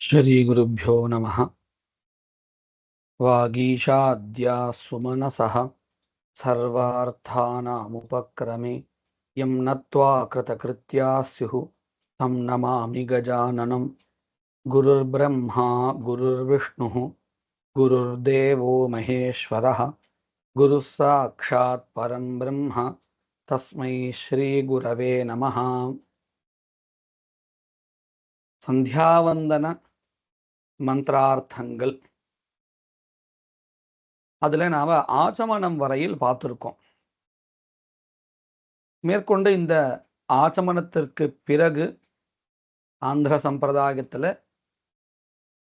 श्रीगुरुभ्यो नमः। वागीशाद्या सुमनसः सर्वार्थानामुपक्रमे यं नत्वा कृतकृत्या स्युः तं नमामि गजाननं। गुरुर्ब्रह्मा गुरुर्विष्णुः गुरुर्देवो महेश्वरः गुरुः साक्षात् परं ब्रह्म तस्मै श्रीगुरवे नमः। சந்தியாவந்தன மந்திரார்த்தங்கள் அதுல நாம ஆச்சமனம் வரையில் பார்த்திருக்கோம். மேற்கொண்டு இந்த ஆச்சமனத்திற்கு பிறகு ஆந்திர சம்பிரதாயத்துல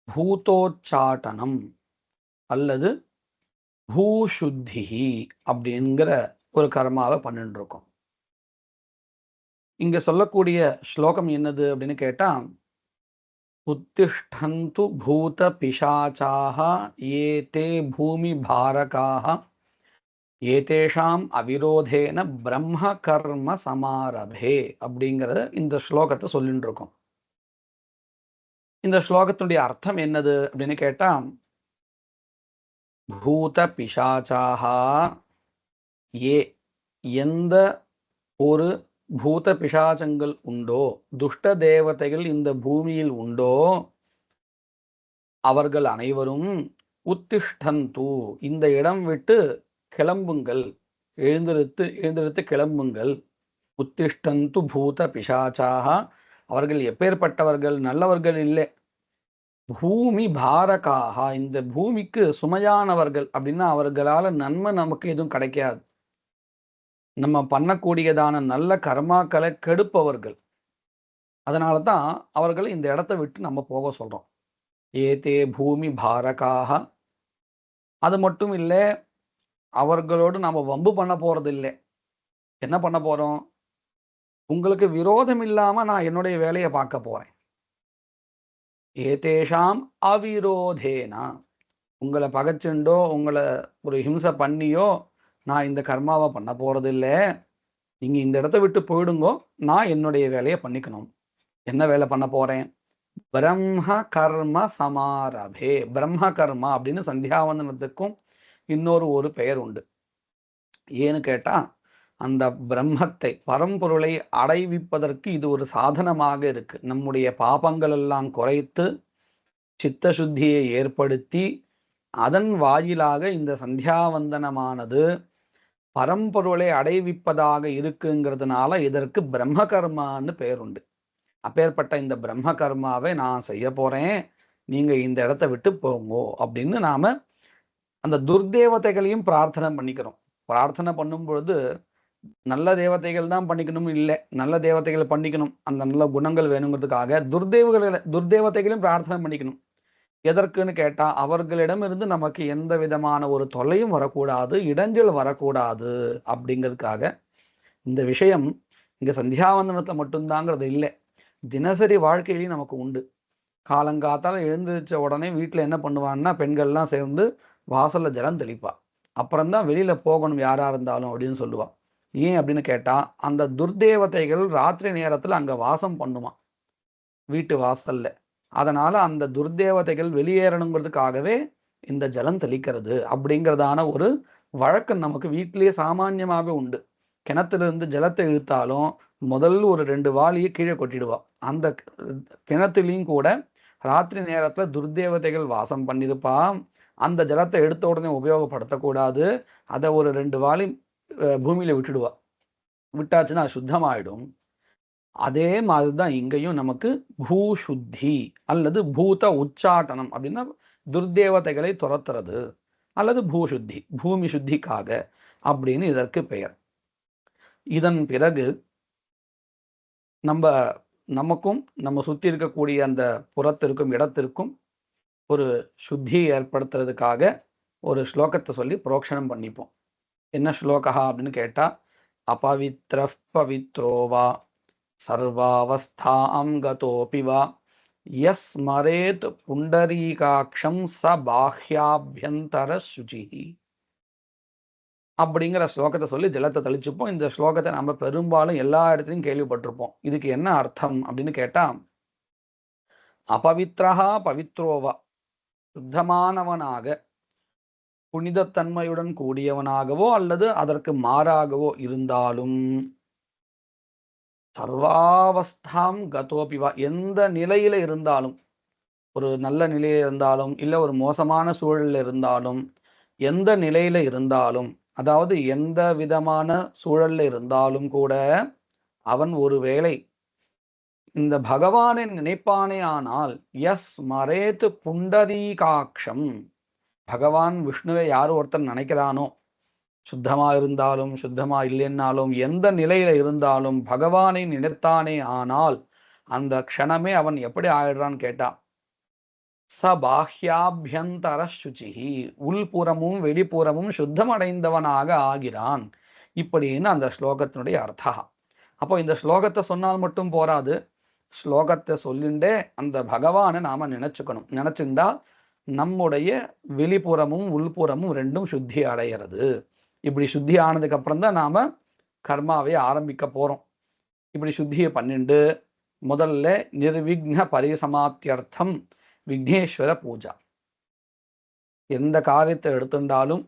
பூதோச்சாட்டனம் அல்லது பூசுத்திஹி அப்படிங்கிற ஒரு கர்மாவை பண்ணிட்டு இருக்கோம். இங்க சொல்லக்கூடிய ஸ்லோகம் என்னது அப்படின்னு கேட்டா, உத்திஷ்டந்து பூத பிசாச்சாக ஏதே பூமி பாரகாக ஏதேஷாம் அவிரோதேன பிரம்ம கர்ம சமாரபே அப்படிங்கிறத இந்த ஸ்லோகத்தை சொல்லிட்டு இருக்கோம். இந்த ஸ்லோகத்துடைய அர்த்தம் என்னது அப்படின்னு கேட்டா, பூத பிசாச்சாக எந்த ஒரு பூத பிசாசங்கள் உண்டோ, துஷ்ட தேவதைகள் இந்த பூமியில் உண்டோ, அவர்கள் அனைவரும் உத்திஷ்டந்து இந்த இடம் விட்டு கிளம்புங்கள், எழுந்திருத்து கிளம்புங்கள். உத்திஷ்டந்து பூத பிசாச்சாக, அவர்கள் எப்பேற்பட்டவர்கள்? நல்லவர்கள் இல்லை. பூமி பாரகாக, இந்த பூமிக்கு சுமையானவர்கள். அப்படின்னா அவர்களால நன்மை நமக்கு எதுவும் கிடைக்காது. நம்ம பண்ணக்கூடியதான நல்ல கர்மாக்களை கெடுப்பவர்கள். அதனால தான் அவர்கள் இந்த இடத்த விட்டு நம்ம போக சொல்றோம். ஏதே பூமி பாரகாக. அது மட்டும் இல்லை, அவர்களோடு நம்ம வம்பு பண்ண போறது இல்லை. என்ன பண்ண போறோம்? உங்களுக்கு விரோதம் இல்லாம நான் என்னுடைய வேலையை பார்க்க போறேன். ஏதேஷாம் அவிரோதேனா, உங்களை பகைச்சுண்டோ உங்களை ஒரு ஹிம்சை பண்ணியோ நான் இந்த கர்மாவை பண்ண போறது இல்லை. நீங்க இந்த இடத்த விட்டு போயிடுங்கோ, நான் என்னுடைய வேலையை பண்ணிக்கணும். என்ன வேலை பண்ண போறேன்? பிரம்ம கர்ம சமாரபே. பிரம்ம கர்மா அப்படின்னு சந்தியாவந்தனத்துக்கும் இன்னொரு ஒரு பெயர் உண்டு. ஏன்னு கேட்டா, அந்த பிரம்மத்தை பரம்பொருளை அடைவிப்பதற்கு இது ஒரு சாதனமாக இருக்கு. நம்முடைய பாபங்கள் எல்லாம் குறைத்து சித்த சுத்தியை ஏற்படுத்தி அதன் வாயிலாக இந்த சந்தியாவந்தனமானது பரம்பொருளை அடைவிப்பதாக இருக்குங்கிறதுனால இதற்கு பிரம்ம கர்மான்னு பெயர் உண்டு. அப்பேற்பட்ட இந்த பிரம்ம கர்மாவை நான் செய்ய போறேன், நீங்க இந்த இடத்த விட்டு போங்கோ அப்படின்னு நாம அந்த துர்தேவதைகளையும் பிரார்த்தனை பண்ணிக்கிறோம். பிரார்த்தனை பண்ணும் பொழுது நல்ல தேவதைகள் தான் பண்ணிக்கணும் இல்லை, நல்ல தேவதைகளை பண்ணிக்கணும், அந்த நல்ல குணங்கள் வேணுங்கிறதுக்காக துர்தேவதைகளையும் பிரார்த்தனை பண்ணிக்கணும். எதற்குன்னு கேட்டா, அவர்களிடமிருந்து நமக்கு எந்த விதமான ஒரு தொல்லையும் வரக்கூடாது, இடைஞ்சல் வரக்கூடாது அப்படிங்கிறதுக்காக. இந்த விஷயம் இங்க சந்தியாவந்தனத்துல மட்டும்தாங்கிறது இல்லை, தினசரி வாழ்க்கையிலையும் நமக்கு உண்டு. காலங்காத்தால எழுந்திரிச்ச உடனே வீட்டில் என்ன பண்ணுவான்னா, பெண்கள்லாம் சேர்ந்து வாசல்ல ஜலம் தெளிப்பா. அப்புறம்தான் வெளியில போகணும் யாரா இருந்தாலும் அப்படின்னு சொல்லுவா. ஏன் அப்படின்னு கேட்டா, அந்த துர்தேவதைகள் ராத்திரி நேரத்துல அங்க வாசம் பண்ணுமா வீட்டு வாசல்ல. அதனால அந்த துர்தேவதைகள் வெளியேறணுங்கிறதுக்காகவே இந்த ஜலம் தெளிக்கிறது அப்படிங்கிறதான ஒரு வழக்கம் நமக்கு வீட்டிலேயே சாமான்யமாகவே உண்டு. கிணத்துல இருந்து ஜலத்தை இழுத்தாலும் முதல் ஒரு 2 வாளியை கீழே கொட்டிடுவா. அந்த கிணத்துலையும் கூட ராத்திரி நேரத்துல துர்தேவதைகள் வாசம் பண்ணிருப்பா. அந்த ஜலத்தை எடுத்த உடனே உபயோகப்படுத்தக்கூடாது. அதை ஒரு 2 வாளி பூமியில விட்டுடுவா. விட்டாச்சுன்னா அது சுத்தமாயிடும். அதே மாதிரிதான் இங்கேயும் நமக்கு பூசுத்தி அல்லது பூத உச்சாட்டனம் அப்படின்னா துர்தேவதைகளை துரத்துறது, அல்லது பூசுத்தி பூமி சுத்திக்காக அப்படின்னு இதற்கு பெயர். இதன் பிறகு நமக்கும் நம்ம சுத்தி இருக்கக்கூடிய அந்த புறத்திற்கும் இடத்திற்கும் ஒரு சுத்தி ஏற்படுத்துறதுக்காக ஒரு ஸ்லோகத்தை சொல்லி புரோக்ஷனம் பண்ணிப்போம். என்ன ஸ்லோகா அப்படின்னு கேட்டா, அபவித்ர பவித்ரோவா சர்வாவஸ்தாம் கதோபி வா யஸ்மரேத் புண்டரீகாட்சம் ச பாஹ்யாபியந்தர சுச்சிஹி அப்படிங்கிற ஸ்லோகத்தை சொல்லி ஜலத்தை தெளிச்சுப்போம். இந்த ஸ்லோகத்தை நம்ம பெரும்பாலும் எல்லா இடத்துலையும் கேள்விப்பட்டிருப்போம். இதுக்கு என்ன அர்த்தம் அப்படின்னு கேட்டா, அபவித்ரஹா பவித்ரோவா, சுத்தமானவனாக புனிதத்தன்மையுடன் கூடியவனாகவோ அல்லது அதற்கு மாறாகவோ இருந்தாலும், சர்வாவஸ்தாம் கதோபிவா, எந்த நிலையில இருந்தாலும், ஒரு நல்ல நிலையில இருந்தாலும் இல்ல ஒரு மோசமான சூழல்ல இருந்தாலும், எந்த நிலையில இருந்தாலும், அதாவது எந்த விதமான சூழல்ல இருந்தாலும் கூட அவன் ஒருவேளை இந்த பகவானை நினைப்பானே ஆனால், எஸ் மரேத் புண்டரீகாட்சம், பகவான் விஷ்ணுவை யார் ஒருத்தன் நினைக்கிறானோ, சுத்தமா இருந்தாலும் சுத்தமா இல்லைன்னாலும் எந்த நிலையில இருந்தாலும் பகவானை நினைத்தானே ஆனால் அந்த க்ஷணமே அவன் எப்படி ஆயிடுறான்னு கேட்டா, ச பாஹ்யாபியந்தர சுச்சிஹி, உள்புறமும் வெளிப்புறமும் சுத்தமடைந்தவனாக ஆகிறான். இப்படின்னு அந்த ஸ்லோகத்தினுடைய அர்த்தா. அப்போ இந்த ஸ்லோகத்தை சொன்னால் மட்டும் போராது, ஸ்லோகத்தை சொல்லிண்டே அந்த பகவானை நாம நினைச்சுக்கணும். நினைச்சிருந்தா நம்முடைய வெளிப்புறமும் உள்புறமும் ரெண்டும் சுத்தி அடைகிறது. இப்படி சுத்தி ஆனதுக்கு அப்புறம் தான் நாம கர்மாவை ஆரம்பிக்க போறோம். இப்படி சுத்தியை பண்ணிண்டு முதல்ல நிர்விக்ன பரிசமாப்தியர்த்தம் விக்னேஸ்வர பூஜா. எந்த காரியத்தை எடுத்துட்டாலும்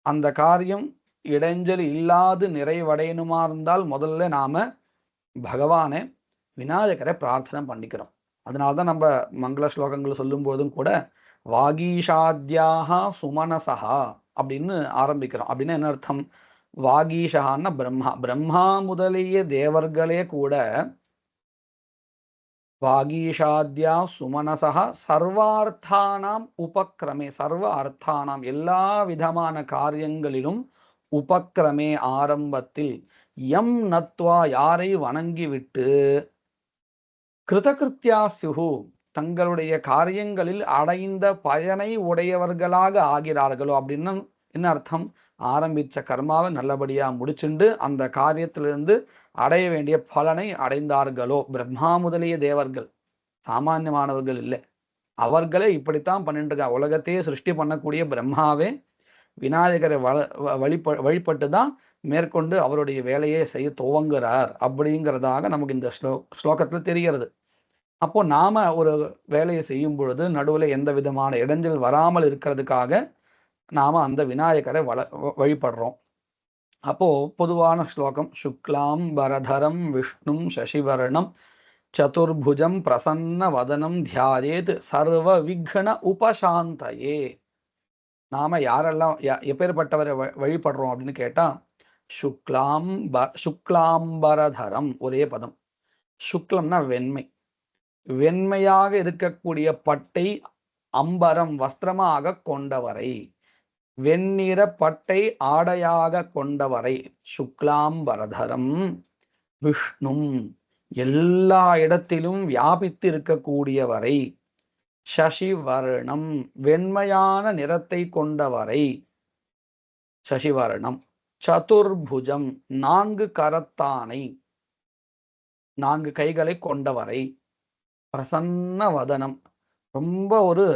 அந்த காரியம் இடைஞ்சல் இல்லாது நிறைவடையணுமா இருந்தால் முதல்ல நாம பகவானை விநாயகரை பிரார்த்தனை பண்ணிக்கிறோம். அதனால்தான் நம்ம மங்கள ஸ்லோகங்கள் சொல்லும் போதும் கூட வாகீஷாத்யாக சுமனசா அப்படின்னு ஆரம்பிக்கிறோம். அப்படின்னா என்ன அர்த்தம்? வாகீஷான்னா பிரம்மா, பிரம்மா முதலிய தேவர்களே கூட வாகீஷாத்யா சுமனசா சர்வார்த்தானாம் உபக்கிரமே, சர்வ அர்த்தானாம் எல்லா விதமான காரியங்களிலும் உபக்கிரமே ஆரம்பத்தில் எம் நத்வா யாரை வணங்கிவிட்டு கிருதகிருத்தியாஸ்யுஹு தங்களுடைய காரியங்களில் அடைந்த பயனை உடையவர்களாக ஆகிறார்களோ. அப்படின்னு என்ன அர்த்தம்? ஆரம்பிச்ச கர்மாவை நல்லபடியா முடிச்சுண்டு அந்த காரியத்திலிருந்து அடைய வேண்டிய பலனை அடைந்தார்களோ. பிரம்மா முதலிய தேவர்கள் சாமானியமானவர்கள் இல்லை, அவர்களே இப்படித்தான் பண்ணிட்டு இருக்காங்க. உலகத்தையே சிருஷ்டி பண்ணக்கூடிய பிரம்மாவே விநாயகரை வழிபட்டு தான் மேற்கொண்டு அவருடைய வேலையை செய்ய துவங்குறார் அப்படிங்கிறதாக நமக்கு இந்த ஸ்லோகத்தில் தெரிகிறது. அப்போ நாம ஒரு வேலையை செய்யும் பொழுது நடுவில் எந்த விதமான இடைஞ்சல் வராமல் இருக்கிறதுக்காக நாம அந்த விநாயகரை வழிபடுறோம். அப்போ பொதுவான ஸ்லோகம் சுக்லாம் பரதரம் விஷ்ணும் சசிவர்ணம் சதுர்புஜம் பிரசன்ன வதனம் தியாயேத் சர்வ விக்ன உபசாந்தயே. நாம யாரெல்லாம் எப்பேற்பட்டவரை வழிபடுறோம் அப்படின்னு கேட்டா, சுக்லாம்பரதரம் ஒரே பதம். சுக்லம்னா வெண்மை, வெண்மையாக இருக்கக்கூடிய பட்டை அம்பரம் வஸ்திரமாக கொண்டவரை, வெண்ணிற பட்டை ஆடையாக கொண்டவரை சுக்லாம்பரதரம் விஷ்ணும், எல்லா இடத்திலும் வியாபித்து இருக்கக்கூடியவரை, சசிவர்ணம் வெண்மையான நிறத்தை கொண்டவரை சசிவர்ணம், சதுர்புஜம் நான்கு கரத்தானை நான்கு கைகளை கொண்டவரை, பிரசன்ன வதனம் ரொம்ப ஒரு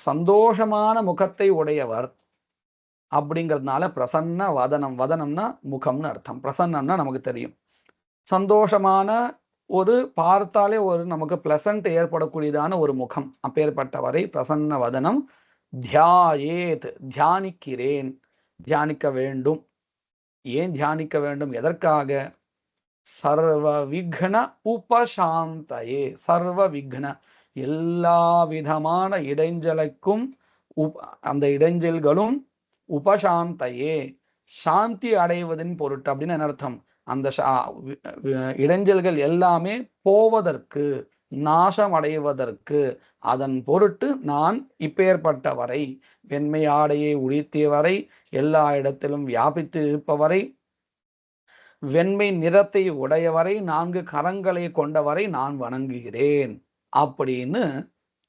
சந்தோஷமான முகத்தை உடையவர் அப்படிங்கிறதுனால பிரசன்ன வதனம், வதனம்னா முகம்னு அர்த்தம், பிரசன்னம்னா நமக்கு தெரியும் சந்தோஷமான, ஒரு பார்த்தாலே ஒரு நமக்கு பிளசன்ட் ஏற்படக்கூடியதான ஒரு முகம், அப்பேற்பட்டவரை பிரசன்ன வதனம் தியாயேத் தியானிக்கிறேன், தியானிக்க வேண்டும். ஏன் தியானிக்க வேண்டும்? எதற்காக? சர்வ விக்ன உபசாந்தயே, சர்வ விக்ன எல்லா விதமான இடைஞ்சலுக்கும் அந்த இடைஞ்சல்களும் உபசாந்தையே சாந்தி அடைவதின் பொருட்டு. அப்படின்னு என்ன அர்த்தம்? அந்த இடைஞ்சல்கள் எல்லாமே போவதற்கு, நாசம் அடைவதற்கு, அதன் பொருட்டு நான் இப்பேற்பட்டவரை, வெண்மை ஆடையை உடுத்தியவரை, எல்லா இடத்திலும் வியாபித்து இருப்பவரை, வெண்மை நிறத்தை உடையவரை, நான்கு கரங்களை கொண்டவரை நான் வணங்குகிறேன் அப்படின்னு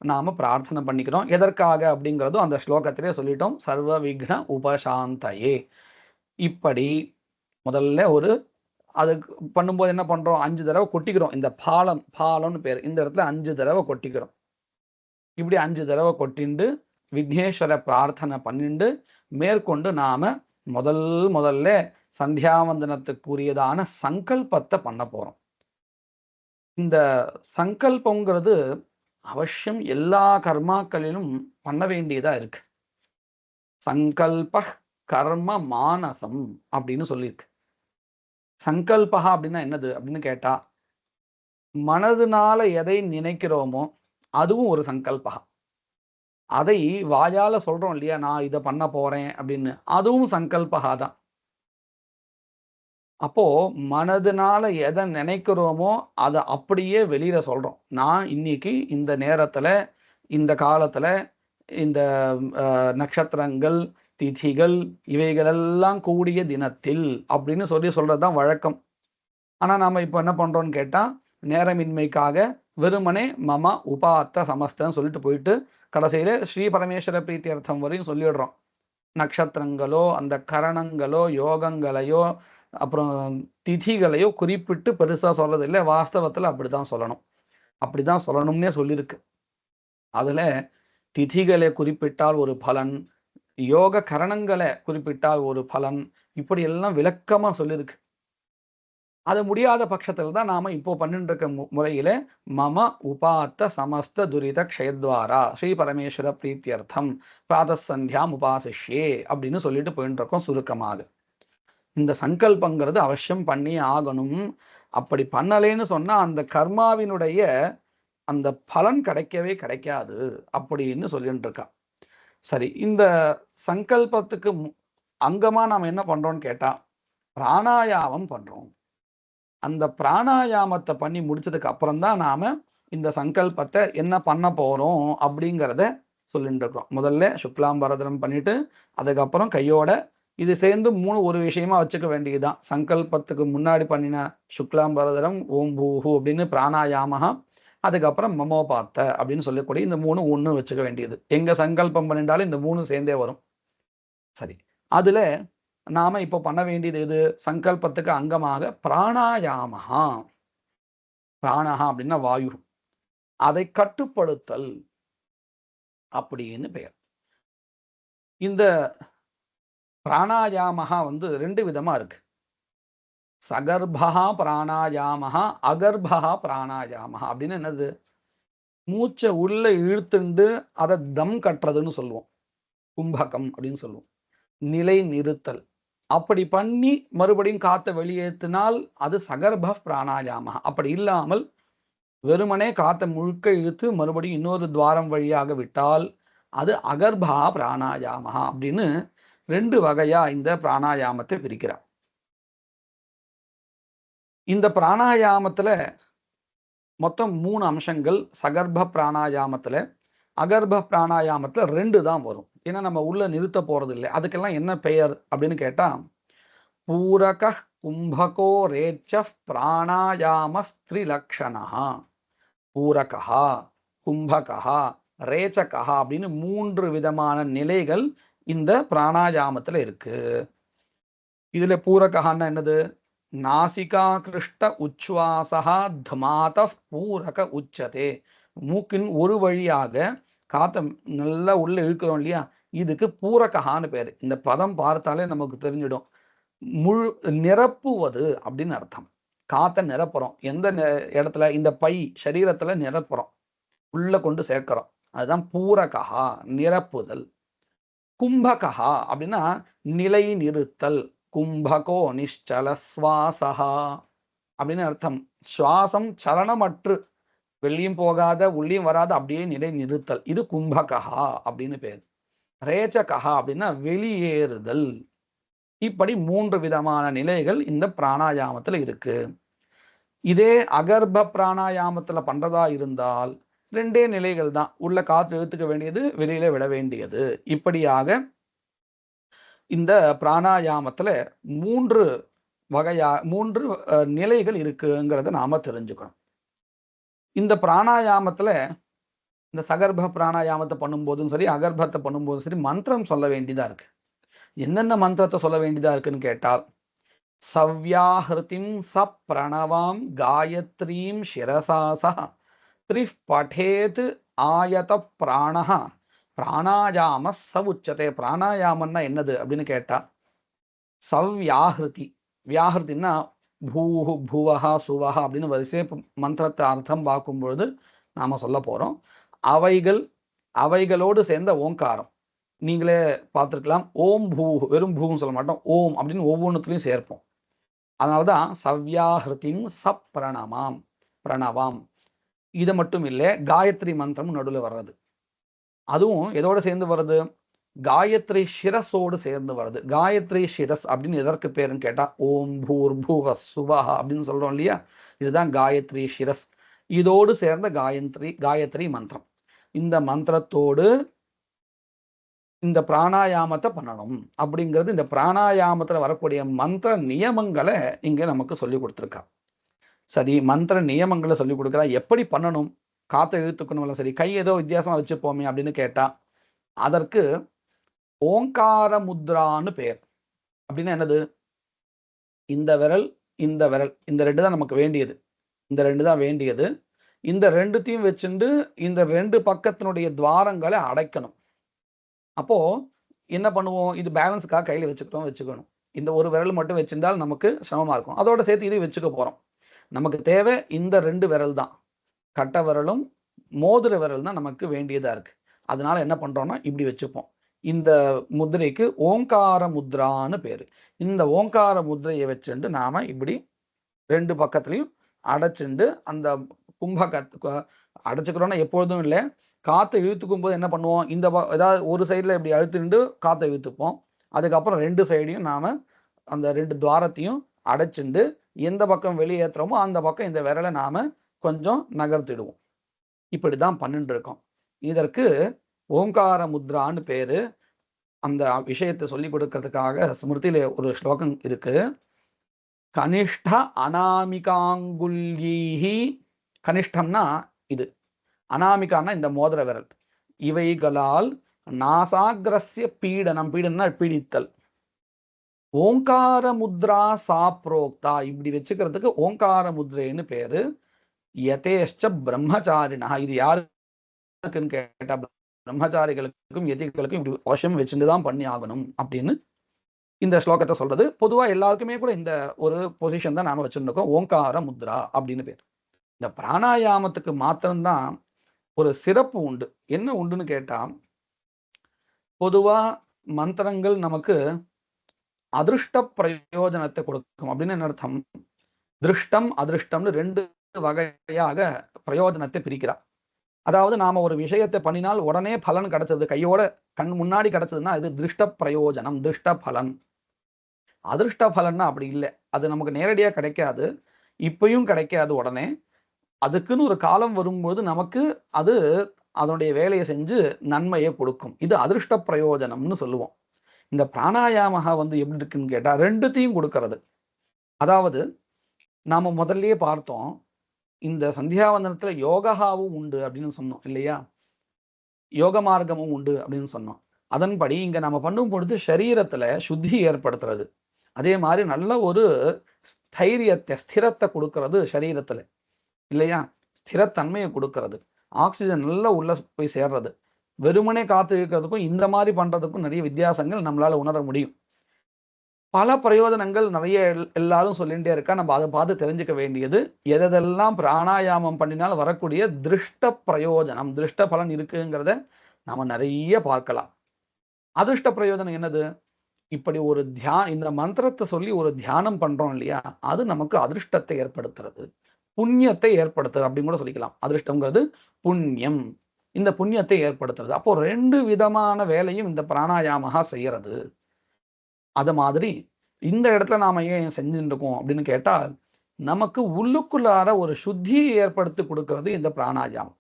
நாம பிரார்த்தனை பண்ணிக்கிறோம். எதற்காக அப்படிங்கிறதும் அந்த ஸ்லோகத்திலே சொல்லிட்டோம். சர்வ விக்ன உபசாந்தையே. இப்படி முதல்ல ஒரு அதுக்கு பண்ணும்போது என்ன பண்றோம்? 5 தடவை கொட்டிக்கிறோம். இந்த பாலம்னு பேர், இந்த இடத்துல 5 தடவை கொட்டிக்கிறோம். இப்படி 5 தடவை கொட்டிண்டு விக்னேஸ்வர பிரார்த்தனை பண்ணிண்டு மேற்கொண்டு நாம முதல்ல சந்தியாவந்தனத்துக்குரியதான சங்கல்பத்தை பண்ண போறோம். இந்த சங்கல்பங்கிறது அவசியம் எல்லா கர்மாக்களிலும் பண்ண வேண்டியதா இருக்கு. சங்கல்ப கர்ம மானசம் அப்படின்னு சொல்லியிருக்கு. சங்கல்பா அப்படின்னா என்னது அப்படின்னு கேட்டா, மனதுனால எதை நினைக்கிறோமோ அதுவும் ஒரு சங்கல்பா. அதை வாயால சொல்றோம் இல்லையா, நான் இதை பண்ண போறேன் அப்படின்னு, அதுவும் சங்கல்பா தான். அப்போ மனதுனால எதை நினைக்கிறோமோ அதை அப்படியே வெளியில சொல்றோம். நான் இன்னைக்கு இந்த நேரத்துல, இந்த காலத்துல, இந்த நட்சத்திரங்கள், திதிகள் இவைகளெல்லாம் கூடிய தினத்தில் அப்படின்னு சொல்றதுதான் வழக்கம். ஆனா நாம இப்ப என்ன பண்றோம்னு கேட்டா, நேரமின்மைக்காக வெறுமனே மம உபாத்த சமஸ்தன்னு சொல்லிட்டு போயிட்டு கடைசியில ஸ்ரீ பரமேஸ்வர பிரீத்தியர்த்தம் வரையும் சொல்லிடுறோம். நட்சத்திரங்களோ அந்த கரணங்களோ யோகங்களையோ அப்புறம் திதிகளையோ குறிப்பிட்டு பெருசா சொல்றது இல்லை. வாஸ்தவத்துல அப்படிதான் சொல்லணும். அப்படிதான் சொல்லணும்னே சொல்லியிருக்கு. அதுல திதிகளை குறிப்பிட்டால் ஒரு பலன், யோக கரணங்களை குறிப்பிட்டால் ஒரு பலன், இப்படி எல்லாம் விளக்கமா சொல்லியிருக்கு. அது முடியாத பட்சத்தில் தான் நாம இப்போ பண்ணிட்டு இருக்க முறையில மம உபாத்த சமஸ்த துரித க்ஷயத்வாரா ஸ்ரீ பரமேஸ்வர பிரீத்தியர்த்தம் பிராதசந்தியாம் உபாசிஷ்யே அப்படின்னு சொல்லிட்டு போயிட்டு இருக்கோம் சுருக்கமாக. இந்த சங்கல்பங்கிறது அவசியம் பண்ணி ஆகணும். அப்படி பண்ணலைன்னு சொன்னா அந்த கர்மாவினுடைய அந்த பலன் கிடைக்கவே கிடைக்காது அப்படின்னு சொல்லிட்டு இருக்கா. சரி, இந்த சங்கல்பத்துக்கு அங்கமா நாம என்ன பண்றோம்னு கேட்டா பிராணாயாமம் பண்றோம். அந்த பிராணாயாமத்தை பண்ணி முடிச்சதுக்கு அப்புறம் தான் நாம இந்த சங்கல்பத்தை என்ன பண்ண போறோம் அப்படிங்கிறத சொல்லிட்டு இருக்கோம். முதல்ல சுக்லாம்பரதனம் பண்ணிட்டு அதுக்கப்புறம் கையோட இது சேர்ந்து மூணு ஒரு விஷயமா வச்சுக்க வேண்டியதுதான். சங்கல்பத்துக்கு முன்னாடி பண்ணின சுக்லாம்பரதனம், ஓம் பூஹு அப்படின்னு பிராணாயாமஹா, அதுக்கப்புறம் மமோபாத்த அப்படின்னு சொல்லக்கூடிய இந்த மூணு ஒன்று வச்சுக்க வேண்டியது. எங்க சங்கல்பம் பண்ணிட்டாலும் இந்த மூணு சேர்ந்தே வரும். சரி, அதுல நாம இப்போ பண்ண வேண்டியது எது? சங்கல்பத்துக்கு அங்கமாக பிராணாயாமஹா. பிராணஹா அப்படின்னா வாயு. அதை கட்டுப்படுத்தல் அப்படின்னு பெயர். இந்த பிராணாயாமஹா ரெண்டு விதமா இருக்கு. சகர்பா பிராணாயாமஹா, அகர்பா பிராணாயாமஹா அப்படின்னு என்னது? மூச்சை உள்ள இழுத்துண்டு அதை தம் கட்டுறதுன்னு சொல்லுவோம். கும்பகம் அப்படின்னு சொல்லுவோம். நிலை நிறுத்தல். அப்படி பண்ணி மறுபடியும் காத்த வெளியேற்றினால் அது சகர்ப பிராணாயாமஹா. அப்படி இல்லாமல் வெறுமனே காத்த முழுக்க இழுத்து மறுபடியும் இன்னொரு துவாரம் வழியாக விட்டால் அது அகர்பா பிராணாயாமஹா அப்படின்னு ரெண்டு வகையா இந்த பிராணாயாமத்தை பிரிக்கிறார். இந்த பிராணாயாமத்துல மொத்தம் 3 அம்சங்கள் சகர்ப்ப பிராணாயாமத்துல. அகர்ப்ப பிராணாயாமத்துல 2 தான் வரும். ஏன்னா நம்ம உள்ள நிறுத்த போறது இல்லை. அதுக்கெல்லாம் என்ன பெயர் அப்படின்னு கேட்டா, பூரக கும்பகோ ரேச்ச பிராணாயாம ஸ்திரிலக்ஷணா. பூரகா, கும்பகா, ரேச்சகா அப்படின்னு 3 விதமான நிலைகள் இந்த பிராணாயாமத்துல இருக்கு. இதுல பூரகான்னா என்னது? நாசிகா கிருஷ்ட உச்வாசா தமாத பூரக உச்சதே. மூக்கின் ஒரு வழியாக காத்த நல்லா உள்ள இழுக்கிறோம் இல்லையா, இதுக்கு பூரகான்னு பேரு. இந்த பதம் பார்த்தாலே நமக்கு தெரிஞ்சிடும். முழு நிரப்புவது அப்படின்னு அர்த்தம். காத்த நிரப்புறோம். எந்த இடத்துல? இந்த பை சரீரத்துல நிரப்புறோம், உள்ள கொண்டு சேர்க்கிறோம். அதுதான் பூரகா, நிரப்புதல். கும்பகா அப்படின்னா நிலை நிறுத்தல். கும்பகோ நிశ్చல சுவாசஹா அப்படின்னு அர்த்தம். சுவாசம் சலனமற்று வெளியும் போகாத உள்ளியும் வராத அப்படியே நிலை நிறுத்தல். இது கும்பகா அப்படின்னு பேர். ரேச்சகா அப்படின்னா வெளியேறுதல். இப்படி 3 விதமான நிலைகள் இந்த பிராணாயாமத்துல இருக்கு. இதே அகர்ப்ப பிராணாயாமத்துல பண்றதா இருந்தால் 2 நிலைகள் தான். உள்ள காற்று இழுத்துக்க வேண்டியது, வெளியில விட வேண்டியது. இப்படியாக இந்த பிராணாயாமத்துல 3 நிலைகள் இருக்குங்கிறத நாம தெரிஞ்சுக்கணும். இந்த பிராணாயாமத்துல இந்த சகர்ப்ப பிராணாயாமத்தை பண்ணும்போதும் சரி, அகர்ப்பத்தை பண்ணும்போதும் சரி, மந்திரம் சொல்ல வேண்டியதா இருக்கு. என்னென்ன மந்திரத்தை சொல்ல வேண்டியதா இருக்குன்னு கேட்டால், சவ்யாஹிருதிம் ச பிரணவாம் காயத்ரீம் சிரசாசா த்ரிஃப் படேத் ஆயத பிராணஹ பிராணாயாம சவுச்சதே. பிராணாயாமம்னா என்னது அப்படின்னு கேட்டா, சவ்யாஹிருதி. வியாகிருதின்னா பூஹு புவஹா சுவஹா அப்படின்னு வரிசையை மந்திரத்தை அர்த்தம் பார்க்கும்பொழுது நாம சொல்ல போறோம். அவைகளோடு சேர்ந்த ஓங்காரம் நீங்களே பார்த்துருக்கலாம். ஓம் பூ, வெறும் பூன்னு சொல்ல மாட்டோம், ஓம் அப்படின்னு ஒவ்வொன்றுத்துலையும் சேர்ப்போம். அதனால்தான் சவ்யாஹிருதிம் சப்ரணமாம் பிரணவாம். இது மட்டும் இல்லை, காயத்ரி மந்திரம் நடுவில் வர்றது, அதுவும் எதோட சேர்ந்து வருது? காயத்ரி சிரஸோடு சேர்ந்து வருது. காயத்ரி சிரஸ் அப்படின்னு எதற்கு பேருன்னு கேட்டா, ஓம் பூர் பூவ சுவஹா அப்படின்னு சொல்றோம் இல்லையா, இதுதான் காயத்ரி சிரஸ். இதோடு சேர்ந்த காயத்ரி மந்திரம். இந்த மந்திரத்தோடு இந்த பிராணாயாமத்தை பண்ணணும் அப்படிங்கிறது, இந்த பிராணாயாமத்துல வரக்கூடிய மந்திர நியமங்களை இங்க நமக்கு சொல்லி கொடுத்துருக்கா. சரி, மந்திர நியமங்களை சொல்லி கொடுக்குறா, எப்படி பண்ணணும்? காத்தை இழுத்துக்கணும்ல, சரி கை ஏதோ வித்தியாசமா வச்சுப்போமே அப்படின்னு கேட்டா, அதற்கு ஓங்கார முத்ரான்னு பேர். அப்படின்னா என்னது? இந்த விரல் இந்த விரல் இந்த ரெண்டு தான் நமக்கு வேண்டியது, இந்த ரெண்டு தான் வேண்டியது. இந்த ரெண்டுத்தையும் வச்சுண்டு இந்த ரெண்டு பக்கத்தினுடைய துவாரங்களை அடைக்கணும். அப்போ என்ன பண்ணுவோம்? இது பேலன்ஸுக்காக கையில் வச்சுக்கணும். இந்த ஒரு விரல் மட்டும் வச்சிருந்தால் நமக்கு சிரமமா இருக்கும். அதோட சேர்த்து இது வச்சுக்க போறோம். நமக்கு தேவை இந்த ரெண்டு விரல் தான், கட்டை விரலும் மோதிர விரல் தான் நமக்கு வேண்டியதா இருக்கு. அதனால என்ன பண்றோம்னா இப்படி வச்சுப்போம். இந்த முத்திரைக்கு ஓங்கார முத்ரான்னு பேரு. இந்த ஓங்கார முத்திரையை வச்சுண்டு நாம இப்படி ரெண்டு பக்கத்துலையும் அடைச்சுண்டு அந்த அடைச்சுக்கிறோம்னா எப்பொழுதும் இல்லை, காற்றை இழுத்துக்கும் போது என்ன பண்ணுவோம்? இந்த ஏதாவது ஒரு சைடில் இப்படி அழுத்திண்டு காற்றை இழுத்துப்போம். அதுக்கப்புறம் ரெண்டு சைடையும் நாம அந்த ரெண்டு துவாரத்தையும் அடைச்சுண்டு எந்த பக்கம் வெளியேற்றுறோமோ அந்த பக்கம் இந்த விரலை நாம கொஞ்சம் நகர்த்திடுவோம். இப்படிதான் பண்ணிட்டு இருக்கோம். இதற்கு ஓங்கார முத்ரான்னு பேரு. அந்த விஷயத்தை சொல்லி கொடுக்கறதுக்காக ஸ்மிருதியில ஒரு ஸ்லோகம் இருக்கு. கனிஷ்ட அனாமிகாங்குல்யைஹி, கனிஷ்டம்னா இது, அனாமிகான்னா இந்த மோதிர விரல், இவைகளால் நாசாகிரஸ்ய பீடனம், பீடனா பிடித்தல், ஓங்கார முத்ரா சாப்ரோக்தா இப்படி வச்சுக்கிறதுக்கு ஓங்கார முத்ரேன்னு பேரு. யதேஷ்ச பிரம்மச்சாரிணா, இது யாருக்குன்னு கேட்டா பிரம்மச்சாரிகளுக்கும் யதிகளுக்கும் இப்படி அவசியம் வச்சுட்டு தான் பண்ணி ஆகணும் அப்படின்னு இந்த ஸ்லோகத்தை சொல்றது. பொதுவா எல்லாருக்குமே கூட இந்த ஒரு பொசிஷன் தான் நாம வச்சுருக்கோம், ஓங்கார முத்ரா அப்படின்னு பேர். இந்த பிராணாயாமத்துக்கு மாத்திரம்தான் ஒரு சிறப்பு உண்டு. என்ன உண்டுன்னு கேட்டா, பொதுவா மந்திரங்கள் நமக்கு அதிருஷ்ட பிரயோஜனத்தை கொடுக்கும். அப்படின்னு என்ன அர்த்தம்? திருஷ்டம் அதிருஷ்டம்னு ரெண்டு வகையாக பிரயோஜனத்தை பிரிக்கிறார். அதாவது நாம ஒரு விஷயத்தை பண்ணினால் உடனே பலன் கிடைச்சது, கையோட கண் முன்னாடி கிடைச்சதுன்னா இது திருஷ்ட பிரயோஜனம், திருஷ்ட பலன். அதிருஷ்ட பலன்னா அப்படி இல்லை, அது நமக்கு நேரடியா கிடைக்காது, இப்பயும் கிடைக்காது உடனே. அதுக்குன்னு ஒரு காலம் வரும்போது நமக்கு அது அதனுடைய வேலையை செஞ்சு நன்மையை கொடுக்கும். இது அதிருஷ்ட பிரயோஜனம்னு சொல்லுவோம். இந்த பிராணாயாம எப்படி இருக்குன்னு கேட்டா ரெண்டுத்தையும் கொடுக்கறது. அதாவது நாம முதல்லயே பார்த்தோம், இந்த சந்தியாவந்தனத்துல யோகாவும் உண்டு அப்படின்னு சொன்னோம் இல்லையா, யோக மார்க்கமும் உண்டு அப்படின்னு சொன்னோம். அதன்படி இங்க நம்ம பண்ணும் பொழுது சரீரத்துல சுத்தி ஏற்படுத்துறது, அதே மாதிரி நல்ல ஒரு ஸ்தைரியத்தை ஸ்திரத்தை கொடுக்கறது சரீரத்துல இல்லையா, ஸ்திரத்தன்மையை கொடுக்கறது, ஆக்சிஜன் நல்லா உள்ள போய் சேர்றது. வெறுமனே காத்து இருக்கிறதுக்கும் இந்த மாதிரி பண்றதுக்கும் நிறைய வித்தியாசங்கள் நம்மளால உணர முடியும். பல பிரயோஜனங்கள் நிறைய எல்லாரும் சொல்லிகிட்டே இருக்கா. நம்ம அதை பார்த்து தெரிஞ்சுக்க வேண்டியது, எதெல்லாம் பிராணாயாமம் பண்ணினால் வரக்கூடிய திருஷ்ட பிரயோஜனம், திருஷ்ட பலன் இருக்குங்கிறத நம்ம நிறைய பார்க்கலாம். அதிர்ஷ்ட பிரயோஜனம் என்னது? இப்படி ஒரு இந்த மந்திரத்தை சொல்லி ஒரு தியானம் பண்றோம் இல்லையா, அது நமக்கு அதிர்ஷ்டத்தை ஏற்படுத்துறது, புண்ணியத்தை ஏற்படுத்துறது அப்படின்னு கூட சொல்லிக்கலாம். அதிர்ஷ்டங்கிறது புண்ணியம், இந்த புண்ணியத்தை ஏற்படுத்துறது. அப்போ ரெண்டு விதமான வேலையும் இந்த பிராணாயாமகா செய்யறது. அது மாதிரி இந்த இடத்துல நாம ஏன் செஞ்சுட்டு இருக்கோம் அப்படின்னு கேட்டா, நமக்கு உள்ளுக்குள்ளார ஒரு சுத்தியை ஏற்படுத்தி கொடுக்கறது இந்த பிராணாயாமம்.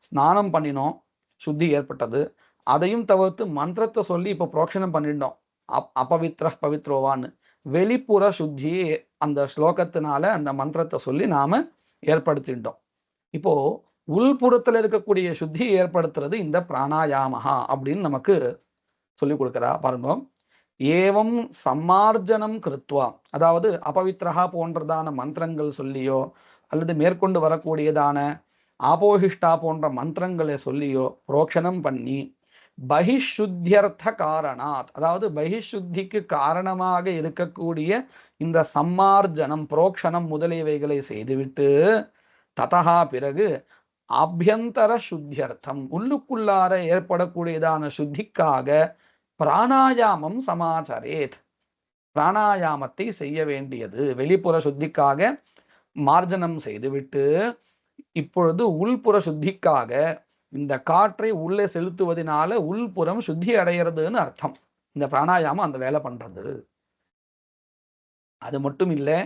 ஸ்நானம் பண்ணினோம், சுத்தி ஏற்பட்டது. அதையும் தவிர்த்து மந்திரத்தை சொல்லி இப்போ புரோக்ஷனம் பண்ணிட்டோம், அபவித்ர பவித்ரோவான்னு. வெளிப்புற சுத்தியை அந்த ஸ்லோகத்தினால அந்த மந்திரத்தை சொல்லி நாம ஏற்படுத்திட்டோம். இப்போ உள்புறத்துல இருக்கக்கூடிய சுத்தியை ஏற்படுத்துறது இந்த பிராணாயாமகா அப்படின்னு நமக்கு சொல்லி கொடுக்குறா பாருங்க. ஏவம் சம்மார்ஜனம் கிருத்வா, அதாவது அபவித்ரஹா போன்றதான மந்திரங்கள் சொல்லியோ அல்லது மேற்கொண்டு வரக்கூடியதான ஆபோஹிஷ்டா போன்ற மந்திரங்களை சொல்லியோ புரோக்ஷனம் பண்ணி பகிஷுத்தியர்த்த காரணாத், அதாவது பகிஷுத்திக்கு காரணமாக இருக்கக்கூடிய இந்த சம்மார்ஜனம் புரோக்ஷனம் முதலியவைகளை செய்துவிட்டு ததா பிறகு ஆபியந்தர சுத்தியர்த்தம் உள்ளுக்குள்ளார ஏற்படக்கூடியதான சுத்திக்காக பிராணாயாமம் சமாச்சரேத், பிராணாயாமத்தை செய்ய வேண்டியது. வெளிப்புற சுத்திக்காக மார்ஜனம் செய்துவிட்டு இப்பொழுது உள்புற சுத்திக்காக இந்த காற்றை உள்ளே செலுத்துவதனால உள்புறம் சுத்தி அடைகிறதுன்னு அர்த்தம். இந்த பிராணாயாமம் அந்த வேலை பண்றது. அது மட்டும் இல்லை,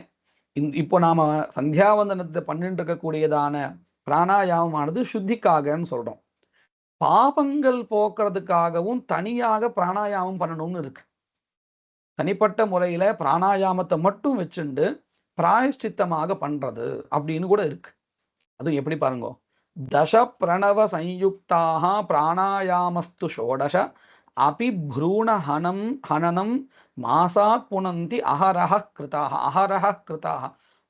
இப்போ நாம சந்தியாவந்தனத்தை பண்ணிட்டு இருக்கக்கூடியதான பிராணாயாமமானது சுத்திக்காகன்னு சொல்றோம். பாபங்கள் போக்குறதுக்காகவும் தனியாக பிராணாயாமம் பண்ணணும்னு இருக்கு. தனிப்பட்ட முறையில பிராணாயாமத்தை மட்டும் வச்சுண்டு பிராயஷ்சித்தமாக பண்றது அப்படின்னு கூட இருக்கு. அதுவும் எப்படி பாருங்க, தச பிரணவ சயுக்தாக பிராணாயாமஸ்து ஷோடச அபி ப்ரூண ஹனனம் மாசாத் புனந்தி அஹரஹ கிருதாக. அஹரஹ கிருதாக,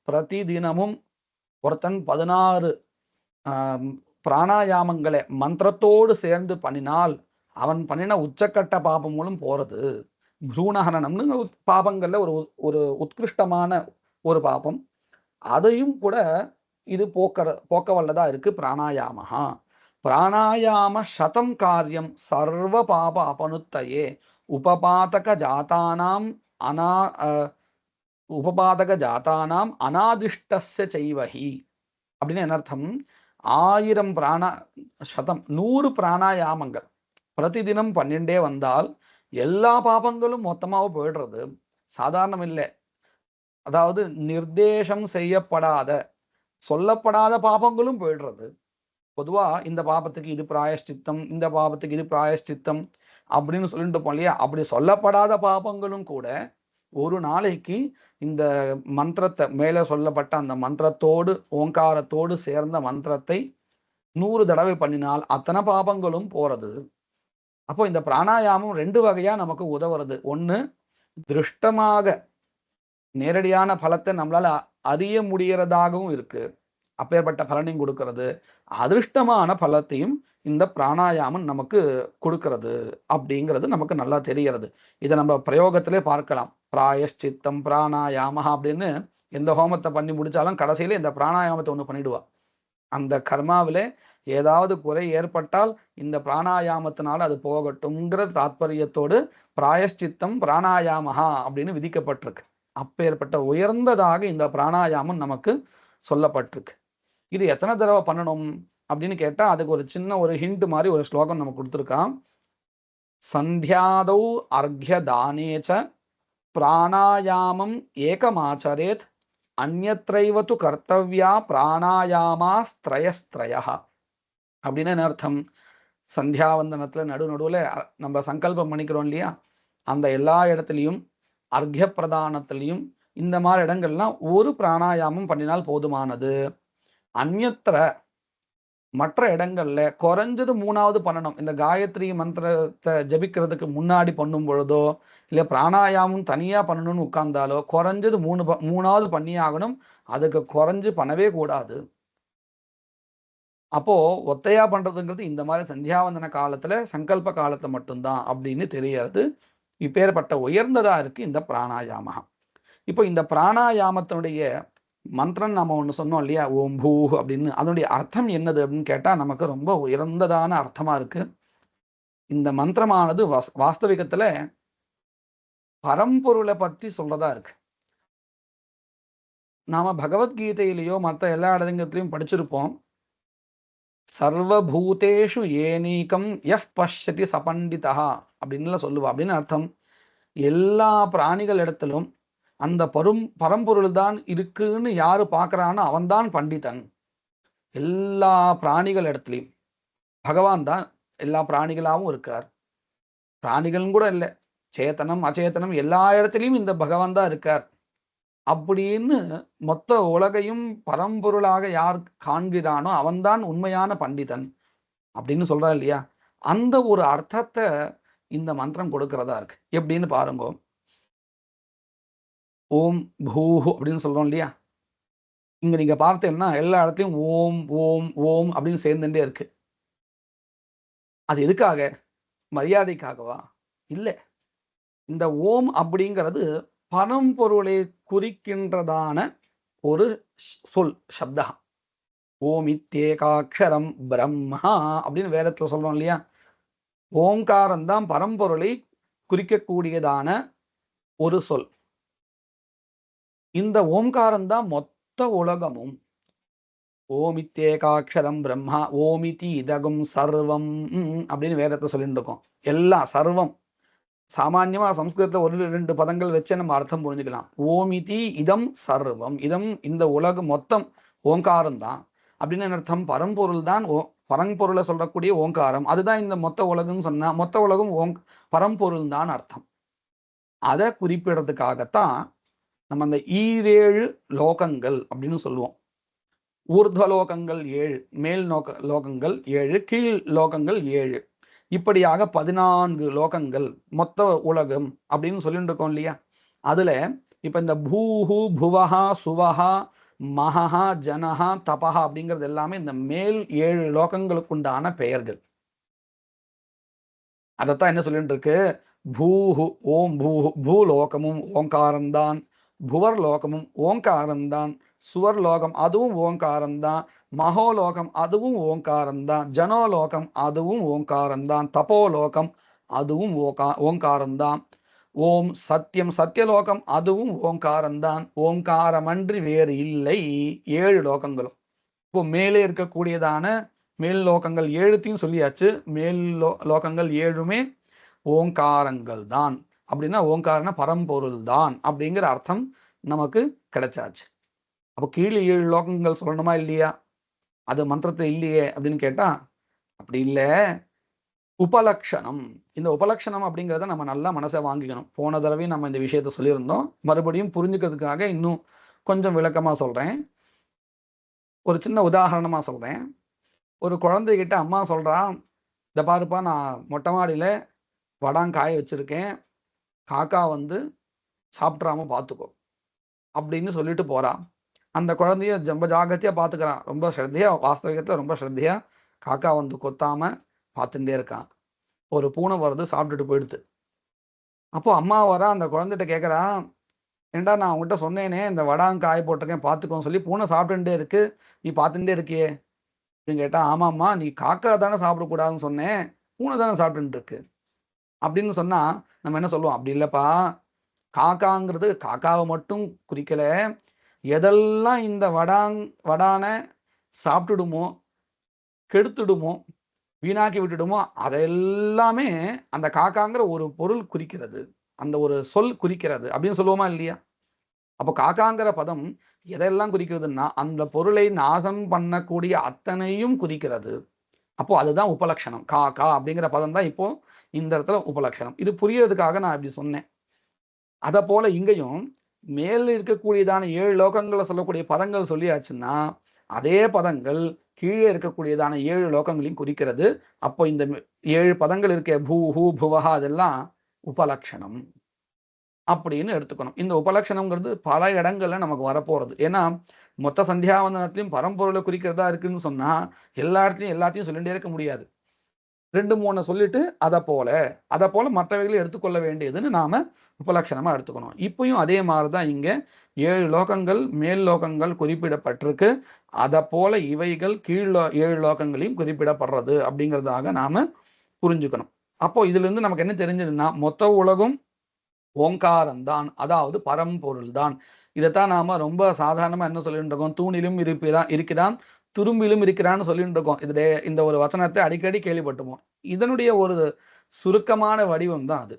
பிரதிதினமும் ஒருத்தன் 16 பிராணாயாமங்களை மந்திரத்தோடு சேர்ந்து பண்ணினால் அவன் பண்ணின உச்சக்கட்ட பாபம் மூலம் போறது. ப்ரூணஹனனம்னு பாபங்கள்ல ஒரு உத்கிருஷ்டமான ஒரு பாபம், அதையும் கூட இது போக்க வல்லதா இருக்கு பிராணாயாமஹா. பிராணாயாம சதம் காரியம் சர்வ பாப அபனுத்தையே உபபாதக ஜாதானாம் அனாதிஷ்டஸ்ய செய்வஹி அப்படின்னு என்ன அர்த்தம்? 1000 சதம் 100 பிராணாயாமங்கள் பிரதிதினம் பண்ணிண்டே வந்தால் எல்லா பாபங்களும் மொத்தமாக போயிடுறது. சாதாரணம் இல்லை. அதாவது நிர்தேசம் செய்யப்படாத சொல்லப்படாத பாபங்களும் போயிடுறது. பொதுவா இந்த பாபத்துக்கு இது பிராயஷ்சித்தம், இந்த பாபத்துக்கு இது பிராயஷ்சித்தம் அப்படின்னு சொல்லிட்டு போம் இல்லையா, அப்படி சொல்லப்படாத பாபங்களும் கூட ஒரு நாளைக்கு இந்த மந்திரத்தை மேலே சொல்லப்பட்ட அந்த மந்திரத்தோடு ஓங்காரத்தோடு சேர்ந்த மந்திரத்தை 100 தடவை பண்ணினால் அத்தனை பாபங்களும் போறது. அப்போ இந்த பிராணாயாமம் 2 வகையா நமக்கு உதவுறது. ஒன்று, திருஷ்டமாக நேரடியான பலத்தை நம்மளால அறிய முடிகிறதாகவும் இருக்கு, அப்பேற்பட்ட பலனையும் கொடுக்கிறது. அதிருஷ்டமான பலத்தையும் இந்த பிராணாயாமம் நமக்கு கொடுக்கிறது அப்படிங்கிறது நமக்கு நல்லா தெரிகிறது. இதை நம்ம பிரயோகத்திலே பார்க்கலாம். பிராயஷ்சித்தம் பிராணாயாம அப்படின்னு எந்த ஹோமத்தை பண்ணி முடிச்சாலும் கடைசியில இந்த பிராணாயாமத்தை ஒன்று பண்ணிடுவா. அந்த கர்மாவில ஏதாவது குறை ஏற்பட்டால் இந்த பிராணாயாமத்தினால அது போகட்டும்ங்கிற தாத்பரியத்தோடு பிராயஷ்சித்தம் பிராணாயாமஹா அப்படின்னு விதிக்கப்பட்டிருக்கு. அப்பேற்பட்ட உயர்ந்ததாக இந்த பிராணாயாமம் நமக்கு சொல்லப்பட்டிருக்கு. இது எத்தனை தடவை பண்ணணும் அப்படின்னு கேட்டா அதுக்கு ஒரு சின்ன ஒரு ஹிண்ட் மாதிரி ஒரு ஸ்லோகம் நமக்கு கொடுத்துருக்கான். சந்தியாதௌ அர்க்ய தானேச்ச பிராணாயாமம் ஏகமாச்சரேத் அந்யத்ரைவது கர்த்தவ்யா பிராணாயாமாஸ்திரயஸ்திரய அப்படின்னு என்ன அர்த்தம்? சந்தியாவந்தனத்துல நடுநடுவில் நம்ம சங்கல்பம் பண்ணிக்கிறோம் இல்லையா, அந்த எல்லா இடத்துலையும் அர்க்ய பிரதானத்திலையும் இந்த மாதிரி இடங்கள்லாம் ஒரு பிராணாயாமம் பண்ணினால் போதுமானது. அந்யத்திர மற்ற இடங்கள்ல குறைஞ்சது 3வது பண்ணணும். இந்த காயத்ரி மந்திரத்தை ஜபிக்கிறதுக்கு முன்னாடி பண்ணும் பொழுதோ இல்லை பிராணாயாமம் தனியா பண்ணணும்னு உட்கார்ந்தாலோ குறைஞ்சது 3வது பண்ணியே ஆகணும். அதுக்கு குறைஞ்சு பண்ணவே கூடாது. அப்போ ஒத்தையா பண்றதுங்கிறது இந்த மாதிரி சந்தியாவந்தன காலத்துல சங்கல்ப காலத்தை மட்டும்தான் அப்படின்னு தெரியாது. இப்பேற்பட்ட உயர்ந்ததா இருக்கு இந்த பிராணாயாமம். இப்போ இந்த பிராணாயாமத்தினுடைய மந்திரம் நம்ம ஒன்று சொன்னோம் இல்லையா, ஓம் பூ அப்படின்னு, அதனுடைய அர்த்தம் என்னது அப்படின்னு கேட்டா நமக்கு ரொம்ப உயர்ந்ததான அர்த்தமா இருக்கு. இந்த மந்திரமானது வாஸ்தவிகத்துல பரம்பொருளை பற்றி சொல்றதா இருக்கு. நாம பகவத்கீதையிலேயோ மற்ற எல்லா இடங்கள்லையும் படிச்சிருப்போம். சர்வபூதேஷு ஏனீகம் யஃப் பஷ்யதி சபண்டிதா அப்படின்லாம் சொல்லுவா. அப்படின்னு அர்த்தம், எல்லா பிராணிகள் இடத்திலும் அந்த பரம்பொருள் தான் இருக்குன்னு யாரு பார்க்கறானோ அவன்தான் பண்டிதன். எல்லா பிராணிகள் இடத்துலையும் பகவான் தான் எல்லா பிராணிகளாகவும் இருக்கார். பிராணிகள் கூட இல்லை, சேத்தனம் அச்சேதனம் எல்லா இடத்துலையும் இந்த பகவான் தான் இருக்கார் அப்படின்னு மொத்த உலகையும் பரம்பொருளாக யார் காண்கிறானோ அவன்தான் உண்மையான பண்டிதன் அப்படின்னு சொல்றா இல்லையா. அந்த ஒரு அர்த்தத்தை இந்த மந்திரம் கொடுக்கிறதா இருக்கு. எப்படின்னு பாருங்க. ஓம் பூஹு அப்படின்னு சொல்றோம் இல்லையா, இங்க நீங்க பார்த்தீங்கன்னா எல்லா இடத்துலையும் ஓம் ஓம் ஓம் அப்படின்னு சேர்ந்துட்டே இருக்கு. அது எதுக்காக? மரியாதைக்காகவா? இல்ல. இந்த ஓம் அப்படிங்கிறது பரம்பொருளை குறிக்கின்றதான ஒரு சொல், சப்தா. ஓமித்யேகாட்சரம் பிரம்மா அப்படின்னு வேதத்துல சொல்றோம் இல்லையா? ஓங்காரம் தான் பரம்பொருளை குறிக்கக்கூடியதான ஒரு சொல். இந்த ஓம்காரம் தான் மொத்த உலகமும். ஓமித்யேகாட்சரம் பிரம்மா ஓமிதி இதகும் சர்வம் அப்படின்னு வேதத்தை சொல்லிட்டு இருக்கோம். எல்லாம் சர்வம். சாமான்யமா சம்ஸ்கிருதத்துல ஒரு 2 பதங்கள் வச்சு நம்ம அர்த்தம் புரிஞ்சுக்கலாம். ஓமிதி இதம் சர்வம். இதம் இந்த உலகம் மொத்தம் ஓங்காரம் தான். அப்படின்னு என்ன அர்த்தம்? பரம்பொருள் தான் பரம்பொருளை சொல்லக்கூடிய ஓங்காரம். அதுதான் இந்த மொத்த உலகம்னு சொன்னா மொத்த உலகம் பரம்பொருள் தான் அர்த்தம். அதை குறிப்பிடறதுக்காகத்தான் நம்ம அந்த ஈரேழு லோகங்கள் அப்படின்னு சொல்லுவோம். ஊர்த்வ லோகங்கள் 7, மேல் லோகங்கள் 7, கீழ் லோகங்கள் 7. இப்படியாக 14 லோகங்கள் மொத்த உலகம் அப்படின்னு சொல்லிட்டு இருக்கோம் இல்லையா? அதுல இப்ப இந்த பூஹு புவஹா சுவஹா மகஹா ஜனஹா தபஹா அப்படிங்கிறது எல்லாமே இந்த மேல் 7 லோகங்களுக்கு உண்டான பெயர்கள். அதைத்தான் என்ன சொல்லிட்டு இருக்கு? பூஹு ஓம் பூஹு பூலோகமும் ஓங்காரம்தான். புவர் லோகமும் ஓங்காரம்தான். சுவர் லோகம் அதுவும் ஓங்காரம்தான். மகோலோகம் அதுவும் ஓங்காரம்தான். ஜனோலோகம் அதுவும் ஓங்காரம்தான். தபோலோகம் அதுவும் ஓங்காரம்தான். ஓம் சத்தியம் சத்தியலோகம் அதுவும் ஓங்காரம்தான். ஓங்காரமன்றி வேறு இல்லை 7 லோகங்களும். இப்போ மேலே இருக்கக்கூடியதான மேல் லோகங்கள் 7த்தையும் சொல்லியாச்சு. மேல் லோகங்கள் 7மே ஓங்காரங்கள் தான். அப்படின்னா ஓங்காரன பரம்பொருள் தான் அப்படிங்கிற அர்த்தம் நமக்கு கிடைச்சாச்சு. அப்போ கீழே 7 லோகங்கள் சொல்லணுமா இல்லையா? அது மந்திரத்தை இல்லையே அப்படின்னு கேட்டா அப்படி இல்லை. உபலக்ஷணம். இந்த உபலக்ஷணம் அப்படிங்கிறத நம்ம நல்லா மனசை வாங்கிக்கணும். போன தடவை நம்ம இந்த விஷயத்த சொல்லியிருந்தோம். மறுபடியும் புரிஞ்சுக்கிறதுக்காக இன்னும் கொஞ்சம் விளக்கமா சொல்றேன். ஒரு சின்ன உதாரணமா சொல்றேன். ஒரு குழந்தைகிட்ட அம்மா சொல்றா, இந்த பாருப்பா நான் மொட்டை மாடியில வடாங்காய வச்சிருக்கேன், காக்கா வந்து சாப்பிட்றாம பார்த்துக்கோ அப்படின்னு சொல்லிட்டு போறா. அந்த குழந்தைய ரொம்ப ஜாகிரதையா பார்த்துக்கிறான். ரொம்ப ஸ்ரத்தையா, வாஸ்தவிகத்துல ரொம்ப ஸ்ரத்தையா காக்கா வந்து கொத்தாம பார்த்துட்டே இருக்கான். ஒரு பூனை வருது, சாப்பிட்டுட்டு போயிடுது. அப்போ அம்மா வரா, அந்த குழந்தைகிட்ட கேட்குறா, ஏண்டா நான் உங்ககிட்ட சொன்னேனே இந்த வடாங்காய போட்டிருக்கேன் பார்த்துக்கோன்னு சொல்லி பூனை சாப்பிட்டுட்டே இருக்கு, நீ பார்த்துட்டே இருக்கியே அப்படின்னு கேட்டா, ஆமாம்மா நீ காக்கா தானே சாப்பிடக்கூடாதுன்னு சொன்னேன், பூனை தானே சாப்பிட்டுட்டு இருக்கு அப்படின்னு சொன்னா நம்ம என்ன சொல்லுவோம்? அப்படி இல்லப்பா, காக்காங்கிறது காக்காவை மட்டும் குறிக்கல, எதெல்லாம் இந்த வடான சாப்பிட்டுடுமோ, கெடுத்துடுமோ, வீணாக்கி விட்டுடுமோ அதெல்லாமே அந்த காக்காங்கிற ஒரு பொருள் குறிக்கிறது, அந்த ஒரு சொல் குறிக்கிறது அப்படின்னு சொல்லுவோமா இல்லையா? அப்போ காக்காங்கிற பதம் எதெல்லாம் குறிக்கிறதுன்னா அந்த பொருளை நாசம் பண்ணக்கூடிய அத்தனையும் குறிக்கிறது. அப்போ அதுதான் உபலட்சணம். காக்கா அப்படிங்கிற பதம் தான் இப்போ இந்த இடத்துல உபலட்சணம். இது புரியறதுக்காக நான் இப்படி சொன்னேன். அதை போல இங்கேயும் மேல இருக்கக்கூடியதான 7 லோகங்களை சொல்லக்கூடிய பதங்கள் சொல்லியாச்சுன்னா அதே பதங்கள் கீழே இருக்கக்கூடியதான 7 லோகங்களையும் குறிக்கிறது. அப்போ இந்த 7 பதங்கள் இருக்க பூஹு புவஹா அதெல்லாம் உபலட்சணம் அப்படின்னு எடுத்துக்கணும். இந்த உபலட்சணம்ங்கிறது பல இடங்கள்ல நமக்கு வரப்போறது. ஏன்னா மொத்த சந்தியாவந்தனத்திலையும் பரம்பொருளை குறிக்கிறதா இருக்குன்னு சொன்னா எல்லா இடத்துலையும் எல்லாத்தையும் சொல்லிட்டே இருக்க முடியாது. 2, 3 சொல்லிட்டு அதை போல மற்றவைகளை எடுத்துக்கொள்ள வேண்டியதுன்னு நாம உபலட்சணமா எடுத்துக்கணும். இப்பயும் அதே மாதிரிதான் இங்க 7 லோகங்கள் மேல் லோகங்கள் குறிப்பிடப்பட்டிருக்கு. அதை போல இவைகள் கீழ் 7 லோகங்களையும் குறிப்பிடப்படுறது அப்படிங்கிறதாக நாம புரிஞ்சுக்கணும். அப்போ இதுல இருந்து நமக்கு என்ன தெரிஞ்சதுன்னா மொத்த உலகம் ஓங்காரம் தான், அதாவது பரம்பொருள் தான். இதைத்தான் நாம ரொம்ப சாதாரணமா என்ன சொல்லிட்டு இருக்கோம்? தூணிலும் இருக்கிறான், துரும்பிலும் இருக்கிறான்னு சொல்லிட்டு இருக்கோம். இந்த ஒரு வசனத்தை அடிக்கடி கேள்விப்பட்டுவோம். இதனுடைய ஒரு சுருக்கமான வடிவம் தான் அது.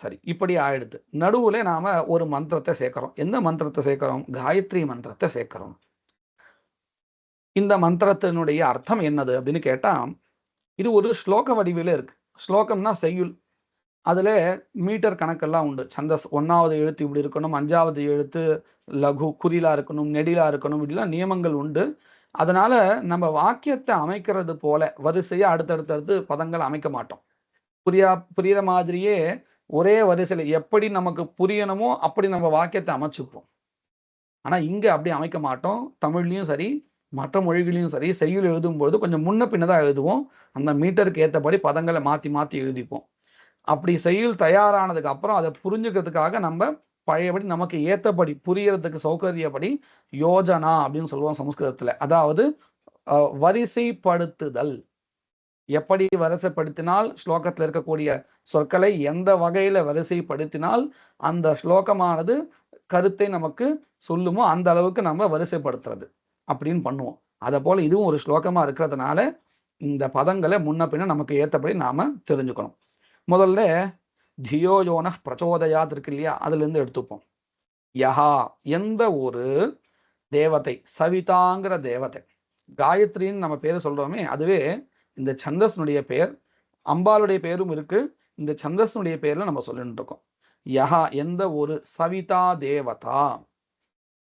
சரி, இப்படி ஆயிடுது. நடுவுல நாம ஒரு மந்திரத்தை சேர்க்கிறோம். எந்த மந்திரத்தை சேர்க்கிறோம்? காயத்ரி மந்திரத்தை சேர்க்கிறோம். இந்த மந்திரத்தினுடைய அர்த்தம் என்னது அப்படின்னு கேட்டா, இது ஒரு ஸ்லோக வடிவில இருக்கு. ஸ்லோகம்னா செய்யுள். அதுல மீட்டர் கணக்கெல்லாம் உண்டு. சந்தஸ் 1வது எழுத்து இப்படி இருக்கணும், 5வது எழுத்து லகு குறிலா இருக்கணும், நெடிலா இருக்கணும், இப்படிலாம் நியமங்கள் உண்டு. அதனால நம்ம வாக்கியத்தை அமைக்கிறது போல வரிசையா அடுத்தடுத்து பதங்கள் அமைக்க மாட்டோம். புரியுற மாதிரியே ஒரே வரிசையில எப்படி நமக்கு புரியணுமோ அப்படி நம்ம வாக்கியத்தை அமைச்சுப்போம். ஆனா இங்க அப்படி அமைக்க மாட்டோம். தமிழ்லயும் சரி, மற்ற மொழிகளையும் சரி செய்யுள் எழுதும்பொழுது கொஞ்சம் முன்ன பின்ன தான் எழுதுவோம். அந்த மீட்டருக்கு ஏற்றபடி பதங்களை மாற்றி மாற்றி எழுதிப்போம். அப்படி செய்யுள் தயாரானதுக்கு அப்புறம் அதை புரிஞ்சுக்கிறதுக்காக நம்ம பழையபடி நமக்கு ஏற்றபடி புரியறதுக்கு சௌகரியப்படி யோஜனா அப்படின்னு சொல்லுவோம் சமஸ்கிருதத்தில். அதாவது வரிசைப்படுத்துதல். எப்படி வரிசைப்படுத்தினால் ஸ்லோகத்தில் இருக்கக்கூடிய சொற்களை எந்த வகையில் வரிசைப்படுத்தினால் அந்த ஸ்லோகமானது கருத்தை நமக்கு சொல்லுமோ அந்த அளவுக்கு நம்ம வரிசைப்படுத்துறது அப்படின்னு பண்ணுவோம். அதை போல இதுவும் ஒரு ஸ்லோகமாக இருக்கிறதுனால இந்த பதங்களை முன்ன பின்ன நமக்கு ஏற்றபடி நாம் தெரிஞ்சுக்கணும். முதல்ல தியோயோன பிரச்சோதயாத் இருக்கு இல்லையா, அதுலேருந்து எடுத்துப்போம். யஹா எந்த ஒரு தேவதை, சவிதாங்கிற தேவதை, காயத்ரின்னு நம்ம பேர் சொல்கிறோமே அதுவே இந்த சந்தஸ்னுடைய பேர். அம்பாளுடைய பேரும் இருக்கு, இந்த சந்தஸ்னுடைய பேர்ல நம்ம சொல்லிட்டு இருக்கோம். யஹா எந்த ஒரு சவிதா தேவதா.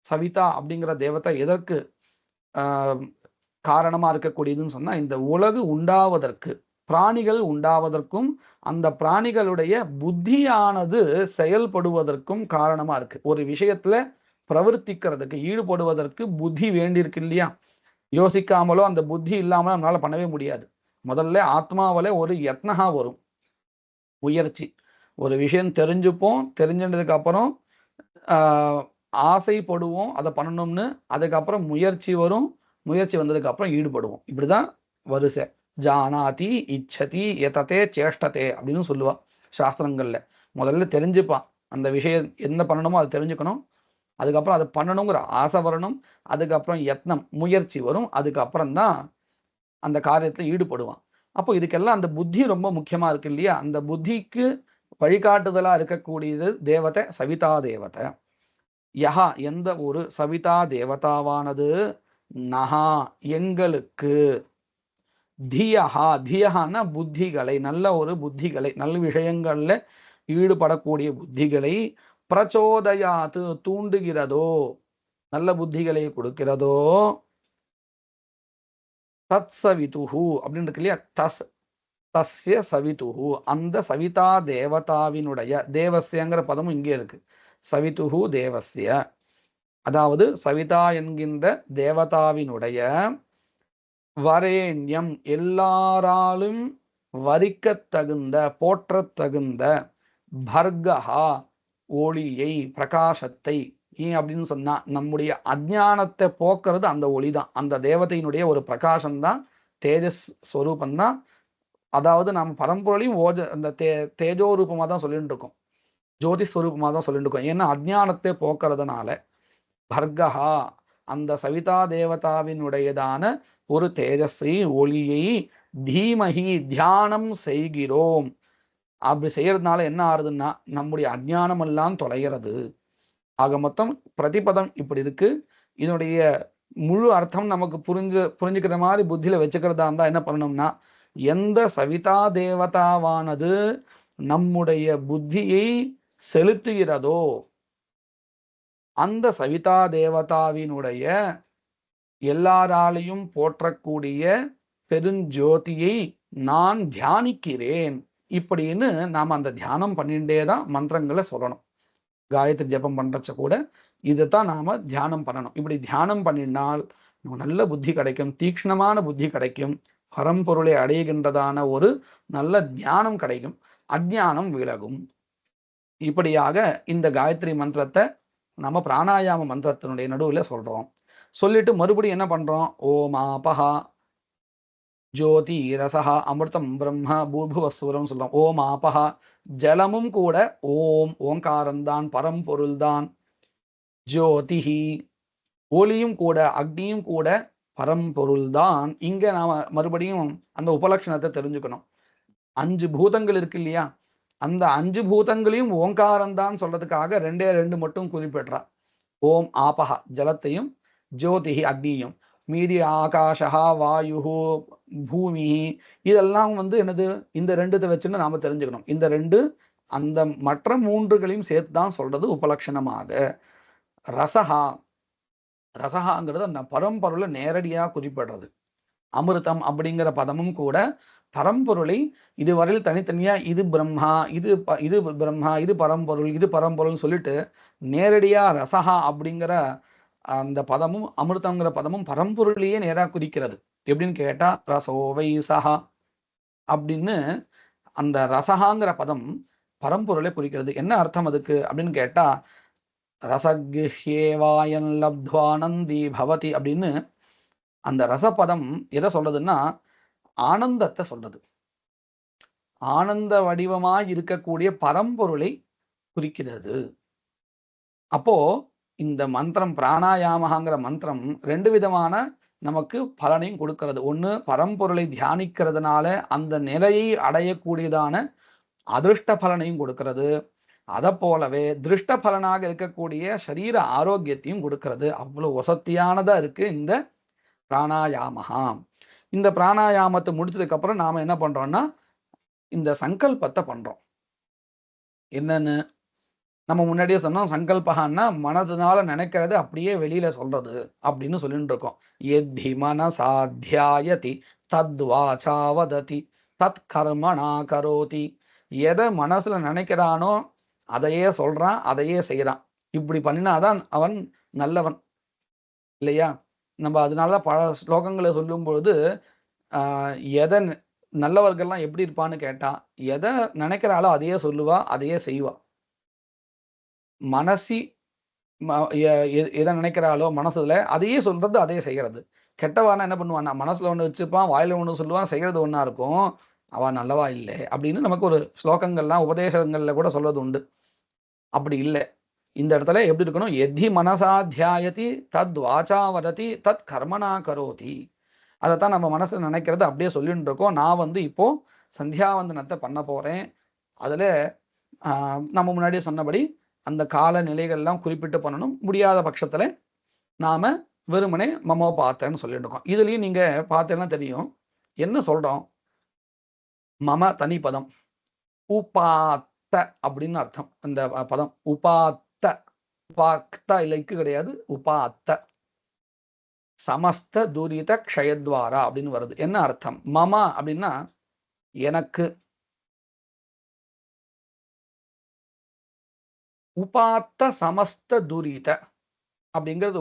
சவிதா அப்படிங்கிற தேவதை எதற்கு காரணமா இருக்கக்கூடியதுன்னு சொன்னா, இந்த உலகு உண்டாவதற்கு, பிராணிகள் உண்டாவதற்கும் அந்த பிராணிகளுடைய புத்தியானது செயல்படுவதற்கும் காரணமா இருக்கு. ஒரு விஷயத்துல பிரவர்த்திக்கிறதுக்கு ஈடுபடுவதற்கு புத்தி வேண்டியிருக்கு இல்லையா, யோசிக்காமலோ அந்த புத்தி இல்லாமலோ நம்மளால பண்ணவே முடியாது. முதல்ல ஆத்மாவில ஒரு யத்னகா வரும், முயற்சி. ஒரு விஷயம் தெரிஞ்சுப்போம், தெரிஞ்சதுக்கு அப்புறம் ஆசைப்படுவோம் அதை பண்ணணும்னு, அதுக்கப்புறம் முயற்சி வரும், முயற்சி வந்ததுக்கு அப்புறம் ஈடுபடுவோம். இப்படிதான் வரிசை. ஜானாதி இச்சதி எதத்தே சேஷ்டத்தே அப்படின்னு சொல்லுவா சாஸ்திரங்கள்ல. முதல்ல தெரிஞ்சுப்பான், அந்த விஷயம் என்ன பண்ணணுமோ அதை தெரிஞ்சுக்கணும், அதுக்கப்புறம் அதை பண்ணணுங்கிற ஆசை வரணும், அதுக்கப்புறம் யத்னம் முயற்சி வரும், அதுக்கப்புறம் தான் அந்த காரியத்தில் ஈடுபடுவான். அப்போ இதுக்கெல்லாம் அந்த புத்தி ரொம்ப முக்கியமா இருக்கு இல்லையா, அந்த புத்திக்கு வழிகாட்டுதலா இருக்கக்கூடியது தேவதை சவிதா தேவதை. யஹா எந்த ஒரு சவிதா தேவதாவானது, நஹா எங்களுக்கு, தியஹா தியஹான்னா புத்திகளை, நல்ல ஒரு புத்திகளை, நல்ல விஷயங்கள்ல ஈடுபடக்கூடிய புத்திகளை, பிரச்சோதயாத்து தூண்டுகிறதோ, நல்ல புத்திகளை கொடுக்கிறதோ, தத் சவிதுஹு அப்படின்னு இருக்கு இல்லையா, தஸ்ய சவிதுஹு அந்த சவிதா தேவதாவினுடைய, தேவஸ்யங்கிற பதமும் இங்கே இருக்கு, சவிதுஹு தேவஸ்ய, அதாவது சவிதா என்கின்ற தேவதாவினுடைய, வரேண்யம் எல்லாராலும் வரிக்கத்தகுந்த போற்றத்தகுந்த, பர்கஹா ஒளியை பிரகாசத்தை. ஏன் அப்படின்னு சொன்னா, நம்முடைய அஜ்ஞானத்தை போக்குறது அந்த ஒளி தான், அந்த தேவதையினுடைய ஒரு பிரகாசம்தான், தேஜஸ் ஸ்வரூபந்தான். அதாவது நம்ம பரம்பொருளையும் அந்த தேஜோ ரூபமாக தான் சொல்லிட்டு இருக்கோம், ஜோதி ஸ்வரூபமாக தான் சொல்லிட்டு இருக்கோம். ஏன்னா அஜ்ஞானத்தை போக்குறதுனால பர்கஹா அந்த சவிதா தேவதாவினுடையதான ஒரு தேஜஸ்ஸை ஒளியை, தீமகி தியானம் செய்கிறோம். அப்படி செய்யறதுனால என்ன ஆறுதுன்னா நம்முடைய அஜ்ஞானம் எல்லாம் தொலைகிறது. ஆக மொத்தம் பிரதிபதம் இப்படி இருக்கு. இதனுடைய முழு அர்த்தம் நமக்கு புரிஞ்சுக்கிற மாதிரி புத்தியில வச்சுக்கிறதா இருந்தா என்ன பண்ணணும்னா, எந்த சவிதா தேவதாவானது நம்முடைய புத்தியை செலுத்துகிறதோ அந்த சவிதா தேவதாவினுடைய எல்லாராலையும் போற்றக்கூடிய பெருஞ்சோதியை நான் தியானிக்கிறேன் இப்படின்னு நாம் அந்த தியானம் பண்ணிட்டே தான் மந்திரங்களை சொல்லணும். காயத்ரி ஜபம் பண்றச்ச கூட இதைத்தான் நாம தியானம் பண்ணணும். இப்படி தியானம் பண்ணினால் நல்ல புத்தி கிடைக்கும், தீக்ஷ்ணமான புத்தி கிடைக்கும், பரம்பொருளை அடைகின்றதான ஒரு நல்ல ஞானம் கிடைக்கும், அஜ்ஞானம் விலகும். இப்படியாக இந்த காயத்ரி மந்திரத்தை நம்ம பிராணாயாம மந்திரத்தினுடைய நடுவில் சொல்றோம். சொல்லிட்டு மறுபடியும் என்ன பண்றோம், ஓமாபஹா ஜோதி ரசஹா அமிர்தம் பிரம்ம பூர்புவஸ்வரம் சொல்றோம். ஓம் ஆபஹா ஜலமும் கூட ஓம் ஓங்காரந்தான், பரம்பொருள் தான். ஜோதிஹி ஒளியும் கூட, அக்னியும் கூட பரம்பொருள் தான். இங்க நாம மறுபடியும் அந்த உபலட்சணத்தை தெரிஞ்சுக்கணும். 5 பூதங்கள் இருக்கு இல்லையா, அந்த 5 பூதங்களையும் ஓங்காரந்தான் சொல்றதுக்காக 2 மட்டும் குறிப்பிடுறா. ஓம் ஆபஹா ஜலத்தையும், ஜோதிஹி அக்னியும், மீதி ஆகாஷா வாயு பூமி இதெல்லாம் என்னது, இந்த 2 வச்சுன்னு நாம தெரிஞ்சுக்கணும். இந்த 2 அந்த மற்ற 3களையும் சேர்த்து தான் சொல்றது உபலட்சணமாக. ரசஹா, ரசஹாங்கிறது அந்த பரம்பொருளை நேரடியாக குறிப்பிடுறது. அமிர்தம் அப்படிங்கிற பதமும் கூட பரம்பொருளை இதுவரையில் தனித்தனியா இது பிரம்மா, இது பிரம்மா, இது பரம்பொருள், இது பரம்பொருள்னு சொல்லிட்டு நேரடியா ரசஹா அப்படிங்கிற அந்த பதமும் அமிர்தங்கிற பதமும் பரம்பொருளையே நேராக குறிக்கிறது. எப்படின்னு கேட்டா ரசோவை சஹா அப்படின்னு அந்த ரசகாங்கிற பதம் பரம்பொருளை குறிக்கிறது. என்ன அர்த்தம் அதுக்கு அப்படின்னு கேட்டா ரசகிஹ்யேவாயன் லப்த்வானந்தி பவதி அப்படின்னு அந்த ரசபதம் எதை சொல்றதுன்னா ஆனந்தத்தை சொல்றது. ஆனந்த வடிவமாய் இருக்கக்கூடிய பரம்பொருளை குறிக்கிறது. அப்போ இந்த மந்திரம் பிராணாயாமங்கிற மந்திரம் 2 விதமான நமக்கு பலனையும் கொடுக்கிறது. ஒண்ணு பரம்பொருளை தியானிக்கிறதுனால அந்த நிலையை அடையக்கூடியதான அதிருஷ்ட பலனையும் கொடுக்கிறது. அதை போலவே திருஷ்ட பலனாக இருக்கக்கூடிய சரீர ஆரோக்கியத்தையும் கொடுக்கிறது. அவ்வளவு வசத்தியானதா இருக்கு இந்த பிராணாயாமஹா. இந்த பிராணாயாமத்தை முடிச்சதுக்கு அப்புறம் நாம என்ன பண்றோம்னா இந்த சங்கல்பத்தை பண்றோம். என்னன்னு நம்ம முன்னாடியே சொன்னோம், சங்கல்பகான்னா மனதுனால நினைக்கிறது அப்படியே வெளியில சொல்றது அப்படின்னு சொல்லிட்டு இருக்கோம். எத்தி மனசாத்தியாயதி தத்வாசா வததி தத் கர்மணா கரோதி. எதை மனசுல நினைக்கிறானோ அதையே சொல்றான், அதையே செய்யறான். இப்படி பண்ணினாதான் அவன் நல்லவன் இல்லையா? நம்ம அதனாலதான் பல ஸ்லோகங்களை சொல்லும் பொழுது எதை நல்லவர்கள்லாம் எப்படி இருப்பான்னு கேட்டா எதை நினைக்கிறாளோ அதையே சொல்லுவா, அதையே செய்வா. மனசி எதை நினைக்கிறாளோ மனசுல அதையே சொல்றது, அதையே செய்யறது. கெட்டவானா என்ன பண்ணுவான்னா மனசுல ஒண்ணு வச்சுப்பான், வாயில ஒண்ணு சொல்லுவான், செய்யறது ஒண்ணா இருக்கும். அவ நல்லவா இல்லை அப்படின்னு நமக்கு ஒரு ஸ்லோகங்கள்லாம் உபதேசங்கள்ல கூட சொல்றது உண்டு. அப்படி இல்லை. இந்த இடத்துல எப்படி இருக்கணும்? எத்தி மனசாத்தியாயதி தத் வாச்சா வரதி தத் கர்மனா கரோதி. அதைத்தான் நம்ம மனசுல நினைக்கிறது அப்படியே சொல்லிட்டு இருக்கோம். நான் இப்போ சந்தியாவந்தனத்தை பண்ண போறேன். அதுல நம்ம முன்னாடியே சொன்னபடி அந்த கால நிலைகள்லாம் குறிப்பிட்டு பண்ணணும். முடியாத பட்சத்துல நாம வெறுமனே மமோ பார்த்தேன்னு சொல்லிட்டு இருக்கோம். இதுலயும் நீங்க பார்த்தேன்னா தெரியும் என்ன சொல்றோம். மம தனிப்பதம் உபாத்த அப்படின்னு அர்த்தம். அந்த பதம் உபாத்த, உபாக்த இல்லைக்கு கிடையாது, உபாத்த சமஸ்த துரித க்ஷயத்வாரா அப்படின்னு வருது. என்ன அர்த்தம்? மம அப்படின்னா எனக்கு, உபாத்த சமஸ்த துரித அப்படிங்கிறது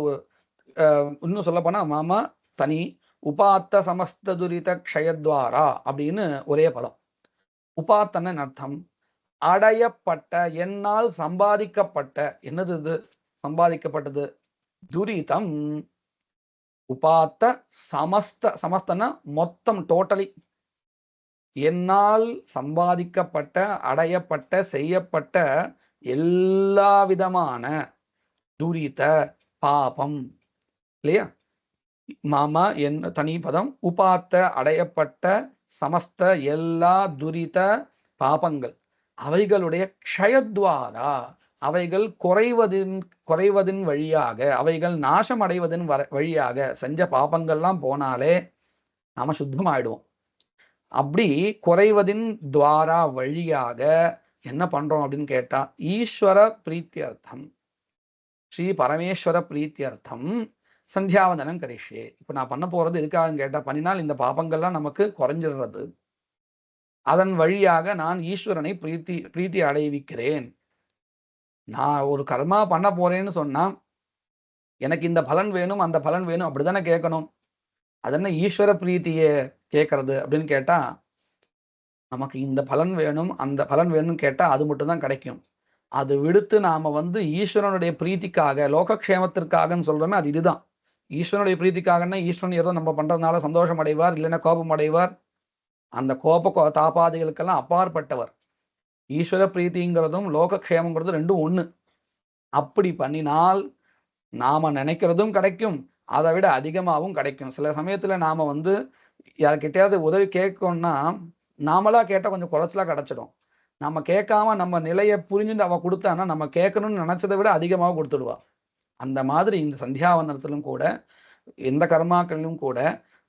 இன்னும் சொல்ல போனா மம தனி, உபாத்த சமஸ்த துரித க்ஷயத்வாரா அப்படின்னு ஒரே பதம். உபாத்தன அர்த்தம் அடையப்பட்ட, என்னால் சம்பாதிக்கப்பட்ட. என்னது இது சம்பாதிக்கப்பட்டது? துரிதம். உபாத்த சமஸ்த, சமஸ்தன மொத்தம், டோட்டலி. என்னால் சம்பாதிக்கப்பட்ட, அடையப்பட்ட, செய்யப்பட்ட எல்லா விதமான துரித பாபம் இல்லையா? மம என் தனி பதம் உபாத்த அடையப்பட்ட சமஸ்த எல்லா துரித பாபங்கள் அவைகளுடைய க்ஷயத்வாரா, அவைகள் குறைவதின் வழியாக, அவைகள் நாசம் அடைவதன் வழியாக செஞ்ச பாபங்கள்லாம் போனாலே நாம சுத்தமாயிடுவோம். அப்படி குறைவதின் துவாரா வழியாக என்ன பண்றோம் அப்படின்னு கேட்டா ஈஸ்வர பிரீத்தியர்த்தம், ஸ்ரீ பரமேஸ்வர பிரீத்தியர்த்தம் சந்தியாவந்தனம் கரிஷ்யே. இப்ப நான் பண்ண போறது எதுக்காகன்னு கேட்டா பண்ணினால் இந்த பாபங்கள்லாம் நமக்கு குறைஞ்சிடுறது. அதன் வழியாக நான் ஈஸ்வரனை பிரீத்தி அடைவிக்கிறேன். நான் ஒரு கர்மா பண்ண போறேன்னு சொன்னா எனக்கு இந்த பலன் வேணும், அந்த பலன் வேணும் அப்படித்தானே கேட்கணும். அதென்ன ஈஸ்வர பிரீத்தியை கேட்கறது அப்படின்னு கேட்டா நமக்கு இந்த பலன் வேணும், அந்த பலன் வேணும்னு கேட்டா அது மட்டும் தான் கிடைக்கும். அது விடுத்து நாம ஈஸ்வரனுடைய பிரீத்திக்காக, லோகக்ஷேமத்திற்காகன்னு சொல்றோமே, அது இதுதான். ஈஸ்வரனுடைய பிரீத்திக்காகன்னா ஈஸ்வரன் ஏதோ நம்ம பண்றதுனால சந்தோஷம் அடைவார், இல்லைன்னா கோபம் அடைவார். அந்த கோப தாபாதிகளுக்கெல்லாம் அப்பாற்பட்டவர். ஈஸ்வர பிரீத்திங்கிறதும் லோகக்ஷேமங்கிறது ரெண்டும் ஒண்ணு. அப்படி பண்ணினால் நாம நினைக்கிறதும் கிடைக்கும், அதை விட அதிகமாகவும் கிடைக்கும். சில சமயத்துல நாம யார்கிட்டயாவது உதவி கேட்கணும்னா நாமளா கேட்டா கொஞ்சம் குறைச்சலா கிடைச்சிடும். நம்ம கேட்காம நம்ம நிலையை புரிஞ்சுட்டு அவ கொடுத்தான்னா நம்ம கேட்கணும்னு நினைச்சதை விட அதிகமாக கொடுத்துடுவா. அந்த மாதிரி இந்த சந்தியாவந்தனத்திலும் கூட, எந்த கர்மாக்களிலும் கூட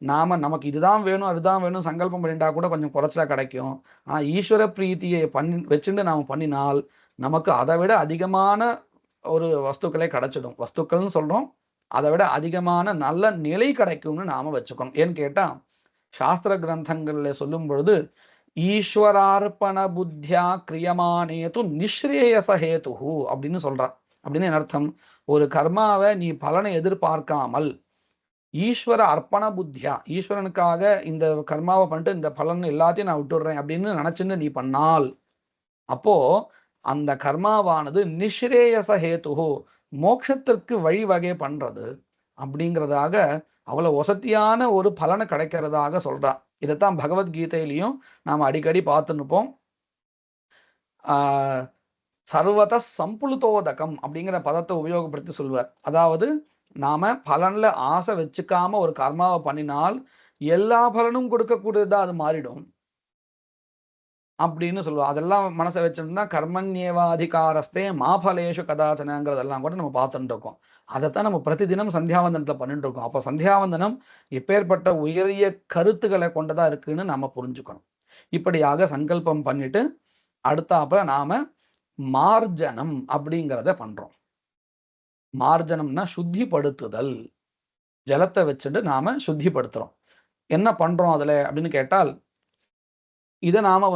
நாம நமக்கு இதுதான் வேணும், அதுதான் வேணும் சங்கல்பம் பண்ணிட்டா கூட கொஞ்சம் குறைச்சலா கிடைக்கும். ஆனா ஈஸ்வர பிரீத்தியை வச்சுட்டு நாம பண்ணினால் நமக்கு அதை விட அதிகமான ஒரு வஸ்துக்களே கிடைச்சிடும். வஸ்துக்கள்னு சொல்றோம், அதை விட அதிகமான நல்ல நிலை கிடைக்கும்னு நாம வச்சுக்கணும். ஏன்னு கேட்டா சாஸ்திர கிரந்தங்கள்ல சொல்லும் பொழுது ஈஸ்வரார்ப்பண புத்தியா கிரியமானேது நிஸ்ரேயச ஹேதுஹு அப்படின்னு சொல்றான். அப்படின்னு என்ன அர்த்தம்? ஒரு கர்மாவை நீ பலனை எதிர்பார்க்காமல் ஈஸ்வர அர்ப்பண புத்தியா, ஈஸ்வரனுக்காக இந்த கர்மாவை பண்ணிட்டு இந்த பலன் எல்லாத்தையும் நான் விட்டுடுறேன் அப்படின்னு நினைச்சுன்னு நீ பண்ணால், அப்போ அந்த கர்மாவானது நிஸ்ரேயச ஹேதுஹு, மோட்சத்திற்கு வழிவகை பண்றது அப்படிங்கிறதாக அவ்வளவு வசதியான ஒரு பலனை கிடைக்கிறதாக சொல்றா. இதைத்தான் பகவத்கீதையிலையும் நாம் அடிக்கடி பார்த்துன்னுப்போம். சர்வத சம்புளுதோதகம் அப்படிங்கிற பதத்தை உபயோகப்படுத்தி சொல்வார். அதாவது நாம பலன்ல ஆசை வச்சுக்காம ஒரு கர்மாவை பண்ணினால் எல்லா பலனும் கொடுக்கக்கூடியதா அது மாறிடும் அப்படின்னு சொல்லுவா. அதெல்லாம் மனசை வச்சிருந்தா கர்மண்யேவாதிகாரஸ்தே மாபலேஷு கதாச்சனங்கிறதெல்லாம் கூட நம்ம பார்த்துட்டு இருக்கோம். அதைத்தான் நம்ம பிரதிதினம் சந்தியாவந்தனத்துல பண்ணிட்டு இருக்கோம். அப்போ சந்தியாவந்தனம் எப்பேற்பட்ட உயரிய கருத்துக்களை கொண்டதா இருக்குன்னு நாம புரிஞ்சுக்கணும். இப்படியாக சங்கல்பம் பண்ணிட்டு அடுத்தாப்புல நாம மார்ஜனம் அப்படிங்கிறத பண்றோம். மார்ஜனம்னா சுத்திப்படுத்துதல். ஜலத்தை வச்சுட்டு நாம சுத்திப்படுத்துறோம். என்ன பண்றோம் அதுல அப்படின்னு கேட்டால், இதை நாம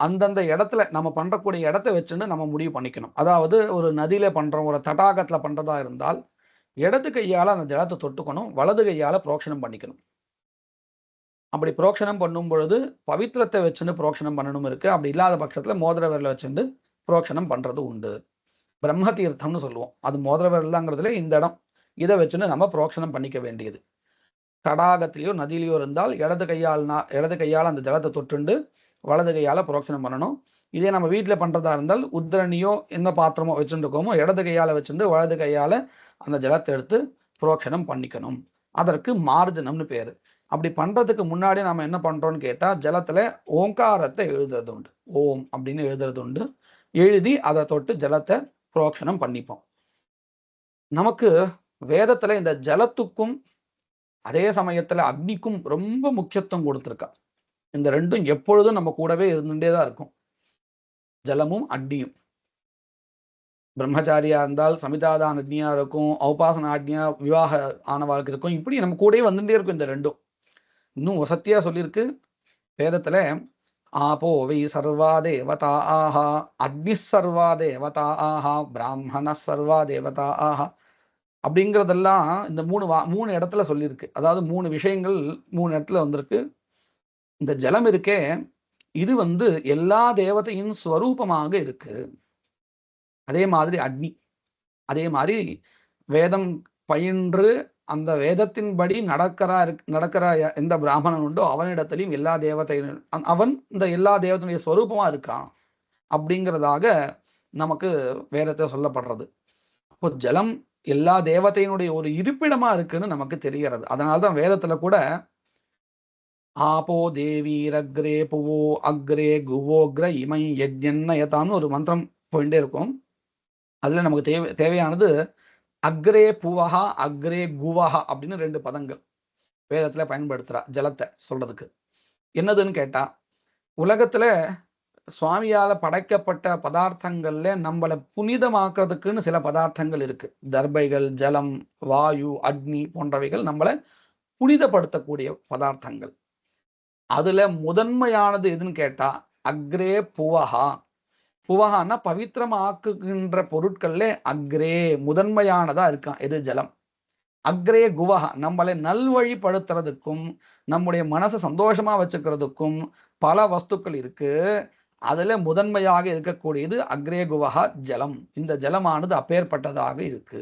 அந்தந்த இடத்துல நம்ம பண்றக்கூடிய இடத்தை வச்சுட்டு நம்ம முடிவு பண்ணிக்கணும். அதாவது ஒரு நதியில பண்றோம், ஒரு தடாகத்துல பண்றதா இருந்தால் இடது கையால அந்த ஜலத்தை தொட்டுக்கணும், வலது கையால புரோக்ஷனம் பண்ணிக்கணும். அப்படி புரோக்ஷனம் பண்ணும் பொழுது பவித்திரத்தை வச்சுட்டு புரோக்ஷனம் பண்ணணும் இருக்கு. அப்படி இல்லாத பட்சத்துல மோதிர விரலை வச்சுட்டு புரோக்ஷனம் பண்றது உண்டு. பிரம்ம தீர்த்தம்னு சொல்லுவோம். அது மோதிர விரல்தாங்கிறதுல இந்த இடம். இதை வச்சுன்னு நம்ம புரோக்ஷனம் பண்ணிக்க வேண்டியது. தடாகத்திலேயோ நதியிலையோ இருந்தால் இடது கையால் அந்த ஜலத்தை தொட்டுண்டு வலது கையால் புரோக்ஷனம் பண்ணணும். இதே நம்ம வீட்டில் பண்ணுறதா இருந்தால் உத்திரணியோ எந்த பாத்திரமோ வச்சுருக்கோமோ இடது கையால் வச்சுட்டு வலது கையால் அந்த ஜலத்தை எடுத்து புரோக்ஷனம் பண்ணிக்கணும். அதற்கு மார்ஜனம்னு பேர். அப்படி பண்ணுறதுக்கு முன்னாடி நம்ம என்ன பண்ணுறோன்னு கேட்டால் ஜலத்தில் ஓங்காரத்தை எழுதுறது உண்டு. ஓம் அப்படின்னு எழுதுறது உண்டு. எழுதி அதை தொட்டு ஜலத்தை புரோக்ஷனம் பண்ணிப்போம். நமக்கு வேதத்துல இந்த ஜலத்துக்கும் அதே சமயத்துல அக்னிக்கும் ரொம்ப முக்கியத்துவம் கொடுத்துருக்கா. இந்த ரெண்டும் எப்பொழுதும் நம்ம கூடவே இருந்துட்டே தான் இருக்கும். ஜலமும் அக்னியும். பிரம்மச்சாரியா இருந்தால் சமிதாதான் அக்னியா இருக்கும், ஔபாசன அக்னியா விவாக ஆனவாளுக்கு இருக்கும். இப்படி நம்ம கூடவே வந்துட்டே இருக்கும் இந்த ரெண்டும். இன்னும் வசத்தியா சொல்லியிருக்கு வேதத்துல, ஆபோ வை சர்வா தேவதா ஆஹா, அக்னி சர்வா தேவதா ஆஹா, பிராமண சர்வா தேவதா ஆஹா அப்படிங்கிறதெல்லாம் இந்த மூணு இடத்துல சொல்லியிருக்கு. அதாவது 3 விஷயங்கள் 3 இடத்துல வந்திருக்கு. இந்த ஜலம் இருக்கே, இது எல்லா தேவதையின் ஸ்வரூபமாக இருக்கு. அதே மாதிரி அக்னி, அதே மாதிரி வேதம் பயின்று அந்த வேதத்தின்படி நடக்கிற எந்த பிராமணன் உண்டோ அவனிடத்திலையும் எல்லா தேவதையும் அவன் இந்த எல்லா தேவதையுடைய ஸ்வரூபமா இருக்கான் அப்படிங்கிறதாக நமக்கு வேதத்தை சொல்லப்படுறது. அப்போ ஜலம் எல்லா தேவதையினுடைய ஒரு இருப்பிடமா இருக்குன்னு நமக்கு தெரிகிறது. அதனால்தான் வேதத்துல கூட ஆபோ தேவீரக்ரே புவோ அக்ரே குவோக்ர இமை யஜ்ஞன்னயதான்னு ஒரு மந்திரம் போயிட்டே இருக்கும். அதுல நமக்கு தேவையானது அக்ரே புவஹா அக்ரே குவஹா அப்படின்னு 2 பதங்கள் வேதத்துல பயன்படுத்துறா ஜலத்தை சொல்றதுக்கு. என்னதுன்னு கேட்டா, உலகத்துல சுவாமியால படைக்கப்பட்ட பதார்த்தங்கள்ல நம்மளை புனிதமாக்குறதுக்குன்னு சில பதார்த்தங்கள் இருக்கு. தர்பைகள், ஜலம், வாயு, அக்னி போன்றவைகள் நம்மளை புனிதப்படுத்தக்கூடிய பதார்த்தங்கள். அதுல முதன்மையானது எதுன்னு கேட்டா அக்ரே புவஹா. புவஹான்னா பவித்திரமாக்குகின்ற பொருட்கள்ல அக்ரே முதன்மையானதா இருக்கான் எது? ஜலம். அக்ரே குவஹா நம்மளை நல்வழிப்படுத்துறதுக்கும் நம்முடைய மனசை சந்தோஷமா வச்சுக்கிறதுக்கும் பல வஸ்துக்கள் இருக்கு. அதுல முதன்மையாக இருக்கக்கூடியது அக்ரே குவஹா ஜலம். இந்த ஜலமானது அப்பேற்பட்டதாக இருக்கு.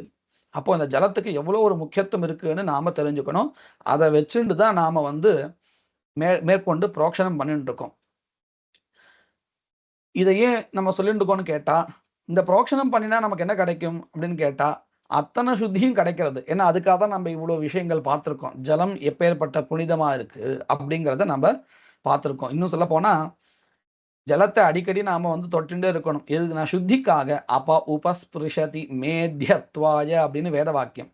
அப்போ அந்த ஜலத்துக்கு எவ்வளவு ஒரு முக்கியத்துவம் இருக்குன்னு நாம தெரிஞ்சுக்கணும். அதை வச்சுட்டு தான் நாம மேற்கொண்டு புரோக்ஷனம் பண்ணிட்டு இருக்கோம். இதையே நம்ம சொல்லிட்டு இருக்கோம்னு கேட்டா, இந்த புரோக்ஷனம் பண்ணினா நமக்கு என்ன கிடைக்கும் அப்படின்னு கேட்டா அத்தனை சுத்தியும் கிடைக்கிறது. ஏன்னா அதுக்காக தான் நம்ம இவ்வளவு விஷயங்கள் பார்த்துருக்கோம். ஜலம் எப்பேற்பட்ட புனிதமா இருக்கு அப்படிங்கிறத நம்ம பார்த்துருக்கோம். இன்னும் சொல்ல போனா ஜலத்தை அடிக்கடி நாம தொட்டுட்டே இருக்கணும். எதுக்கு? நான் சுத்திக்காக. அப்ப உபஸ்பிருஷதி மேத்யத்வாய அப்படின்னு வேத வாக்கியம்.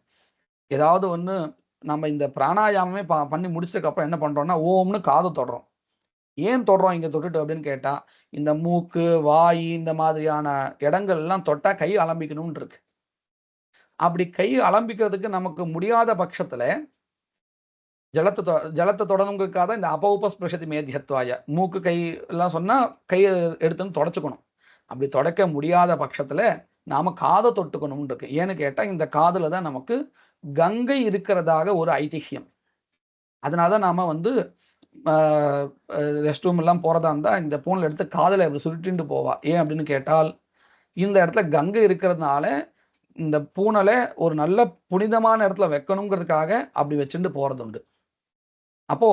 ஏதாவது ஒண்ணு நம்ம இந்த பிராணாயாமமே பண்ணி முடிச்சதுக்கு அப்புறம் என்ன பண்றோம்னா ஓம்னு காது தொடுறோம். ஏன் தொடுறோம் இங்க தொட்டுட்டு அப்படின்னு கேட்டா, இந்த மூக்கு, வாய் இந்த மாதிரியான இடங்கள் எல்லாம் தொட்டா கை அலம்பிக்கணும்னு இருக்கு. அப்படி கை அலம்பிக்கிறதுக்கு நமக்கு முடியாத பட்சத்துல ஜலத்தை தொடணுங்கிறதுக்காக இந்த அபௌபஸ்பிருஷதி மேத்யத்வாய மூக்கு கை எல்லாம் சொன்னா கையை எடுத்துன்னு தொடச்சுக்கணும். அப்படி தொடக்க முடியாத பட்சத்துல நாம காதை தொட்டுக்கணும்னு இருக்கு. ஏன்னு கேட்டா இந்த காதுல தான் நமக்கு கங்கை இருக்கிறதாக ஒரு ஐதிஹ்யம். அதனாலதான் நாம வந்து ரெஸ்ட் ரூம் எல்லாம் போறதா இருந்தா இந்த பூனை எடுத்து காதுல இப்படி சுருட்டிட்டு போவா. ஏன் அப்படின்னு கேட்டால் இந்த இடத்துல கங்கை இருக்கிறதுனால இந்த பூனலை ஒரு நல்ல புனிதமான இடத்துல வைக்கணுங்கிறதுக்காக அப்படி வச்சுட்டு போறது உண்டு. அப்போ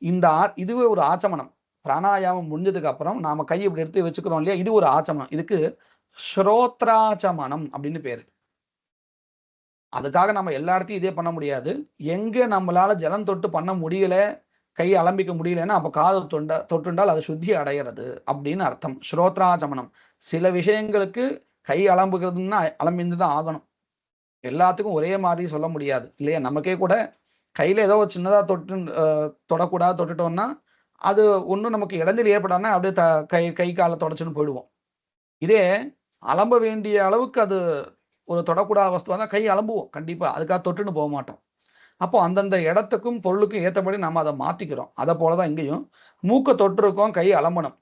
இந்த இதுவே ஒரு ஆச்சமனம். பிராணாயாமம் முடிஞ்சதுக்கு அப்புறம் நாம கை இப்படி எடுத்து வச்சுக்கிறோம் இல்லையா, இது ஒரு ஆச்சமனம். இதுக்கு ஸ்ரோத்ராச்சமனம் அப்படின்னு பேரு. அதுக்காக நம்ம எல்லா இடத்தையும் இதே பண்ண முடியாது. எங்க நம்மளால ஜலம் தொட்டு பண்ண முடியல, கை அலம்பிக்க முடியலன்னா அப்ப காது தொட்டுண்டால் அது சுத்தி அடைகிறது அப்படின்னு அர்த்தம். ஸ்ரோத்ராச்சமனம். சில விஷயங்களுக்கு கை அலம்புகிறதுன்னா அலம்பிந்து தான் ஆகணும். எல்லாத்துக்கும் ஒரே மாதிரி சொல்ல முடியாது இல்லையா? நமக்கே கூட கையில ஏதோ ஒரு சின்னதா தொடக்கூடாது, தொட்டுட்டோம்னா அது ஒன்றும் நமக்கு இடைஞ்சல் ஏற்படாம அப்படியே கை காலை தொடச்சுன்னு போயிடுவோம். இதே அலம்ப வேண்டிய அளவுக்கு அது ஒரு தொடக்கூடாத வஸ்துவா தான் கை அலம்புவோம் கண்டிப்பா. அதுக்காக தொட்டுன்னு போக மாட்டோம். அப்போ அந்தந்த இடத்துக்கும் பொருளுக்கும் ஏற்றபடி நம்ம அதை மாத்திக்கிறோம். அதை போலதான் இங்கேயும் மூக்க தொட்டிருக்கோம், கை அலம்பணும்.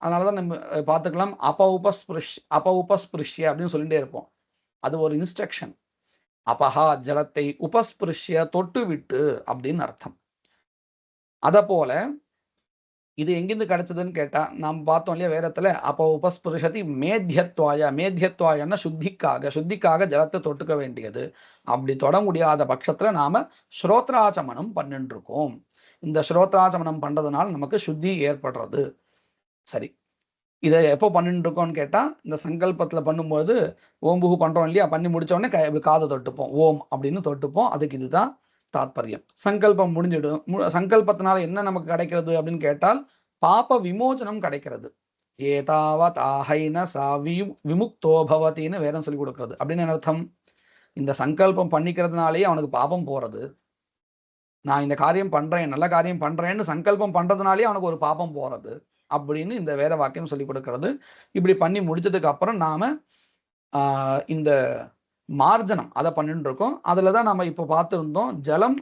அதனாலதான் நம்ம பார்த்துக்கலாம் அப உபஸ்பிருஷ்ய அப்படின்னு சொல்லிட்டே இருப்போம். அது ஒரு இன்ஸ்ட்ரக்ஷன். அபஹா ஜலத்தை உபஸ்பிருஷ்ய தொட்டு விட்டு அப்படின்னு அர்த்தம். அத போல இது எங்கிருந்து கிடைச்சதுன்னு கேட்டா நாம் பார்த்தோம் இல்லையா வேதத்துல, அப்போ உபஸ்பிருஷதி மேத்தியத்வாயன்னா சுத்திக்காக ஜலத்தை தொட்டுக்க வேண்டியது. அப்படி தொட முடியாத பட்சத்துல நாம ஸ்ரோத்ராச்சமனம் பண்ணிட்டு இருக்கோம். இந்த ஸ்ரோத்ராச்சமனம் பண்றதுனால நமக்கு சுத்தி ஏற்படுறது. சரி, இதை எப்போ பண்ணிட்டு இருக்கோம்னு கேட்டா இந்த சங்கல்பத்துல பண்ணும்போது ஓம்புகு பண்றோம் இல்லையா, பண்ணி முடிச்ச உடனே காதை தொட்டுப்போம், ஓம் அப்படின்னு தொட்டுப்போம். அதுக்கு இதுதான் தாத்பரியம். சங்கல்பம் முடிஞ்சிடும். சங்கல்பத்தினால என்ன நமக்கு கிடைக்கிறது அப்படின்னு கேட்டால் பாப விமோச்சனம் கிடைக்கிறது. ஏதாவத் ஆஹைன விமுக்தோ பவத்தின்னு வேதம் சொல்லி கொடுக்கிறது. அப்படின்னு என்ன அர்த்தம்? இந்த சங்கல்பம் பண்ணிக்கிறதுனாலேயே அவனுக்கு பாபம் போறது. நான் இந்த காரியம் பண்றேன், நல்ல காரியம் பண்றேன்னு சங்கல்பம் பண்றதுனாலேயே அவனுக்கு ஒரு பாபம் போறது அப்படின்னு இந்த வேத வாக்கியம் சொல்லி கொடுக்கிறது. இப்படி பண்ணி முடிச்சதுக்கு அப்புறம் நாம இந்த மார்ஜனம் அதை பண்ணிட்டு இருக்கோம். அதுலதான் நம்ம இப்ப பார்த்திருந்தோம் ஜலம்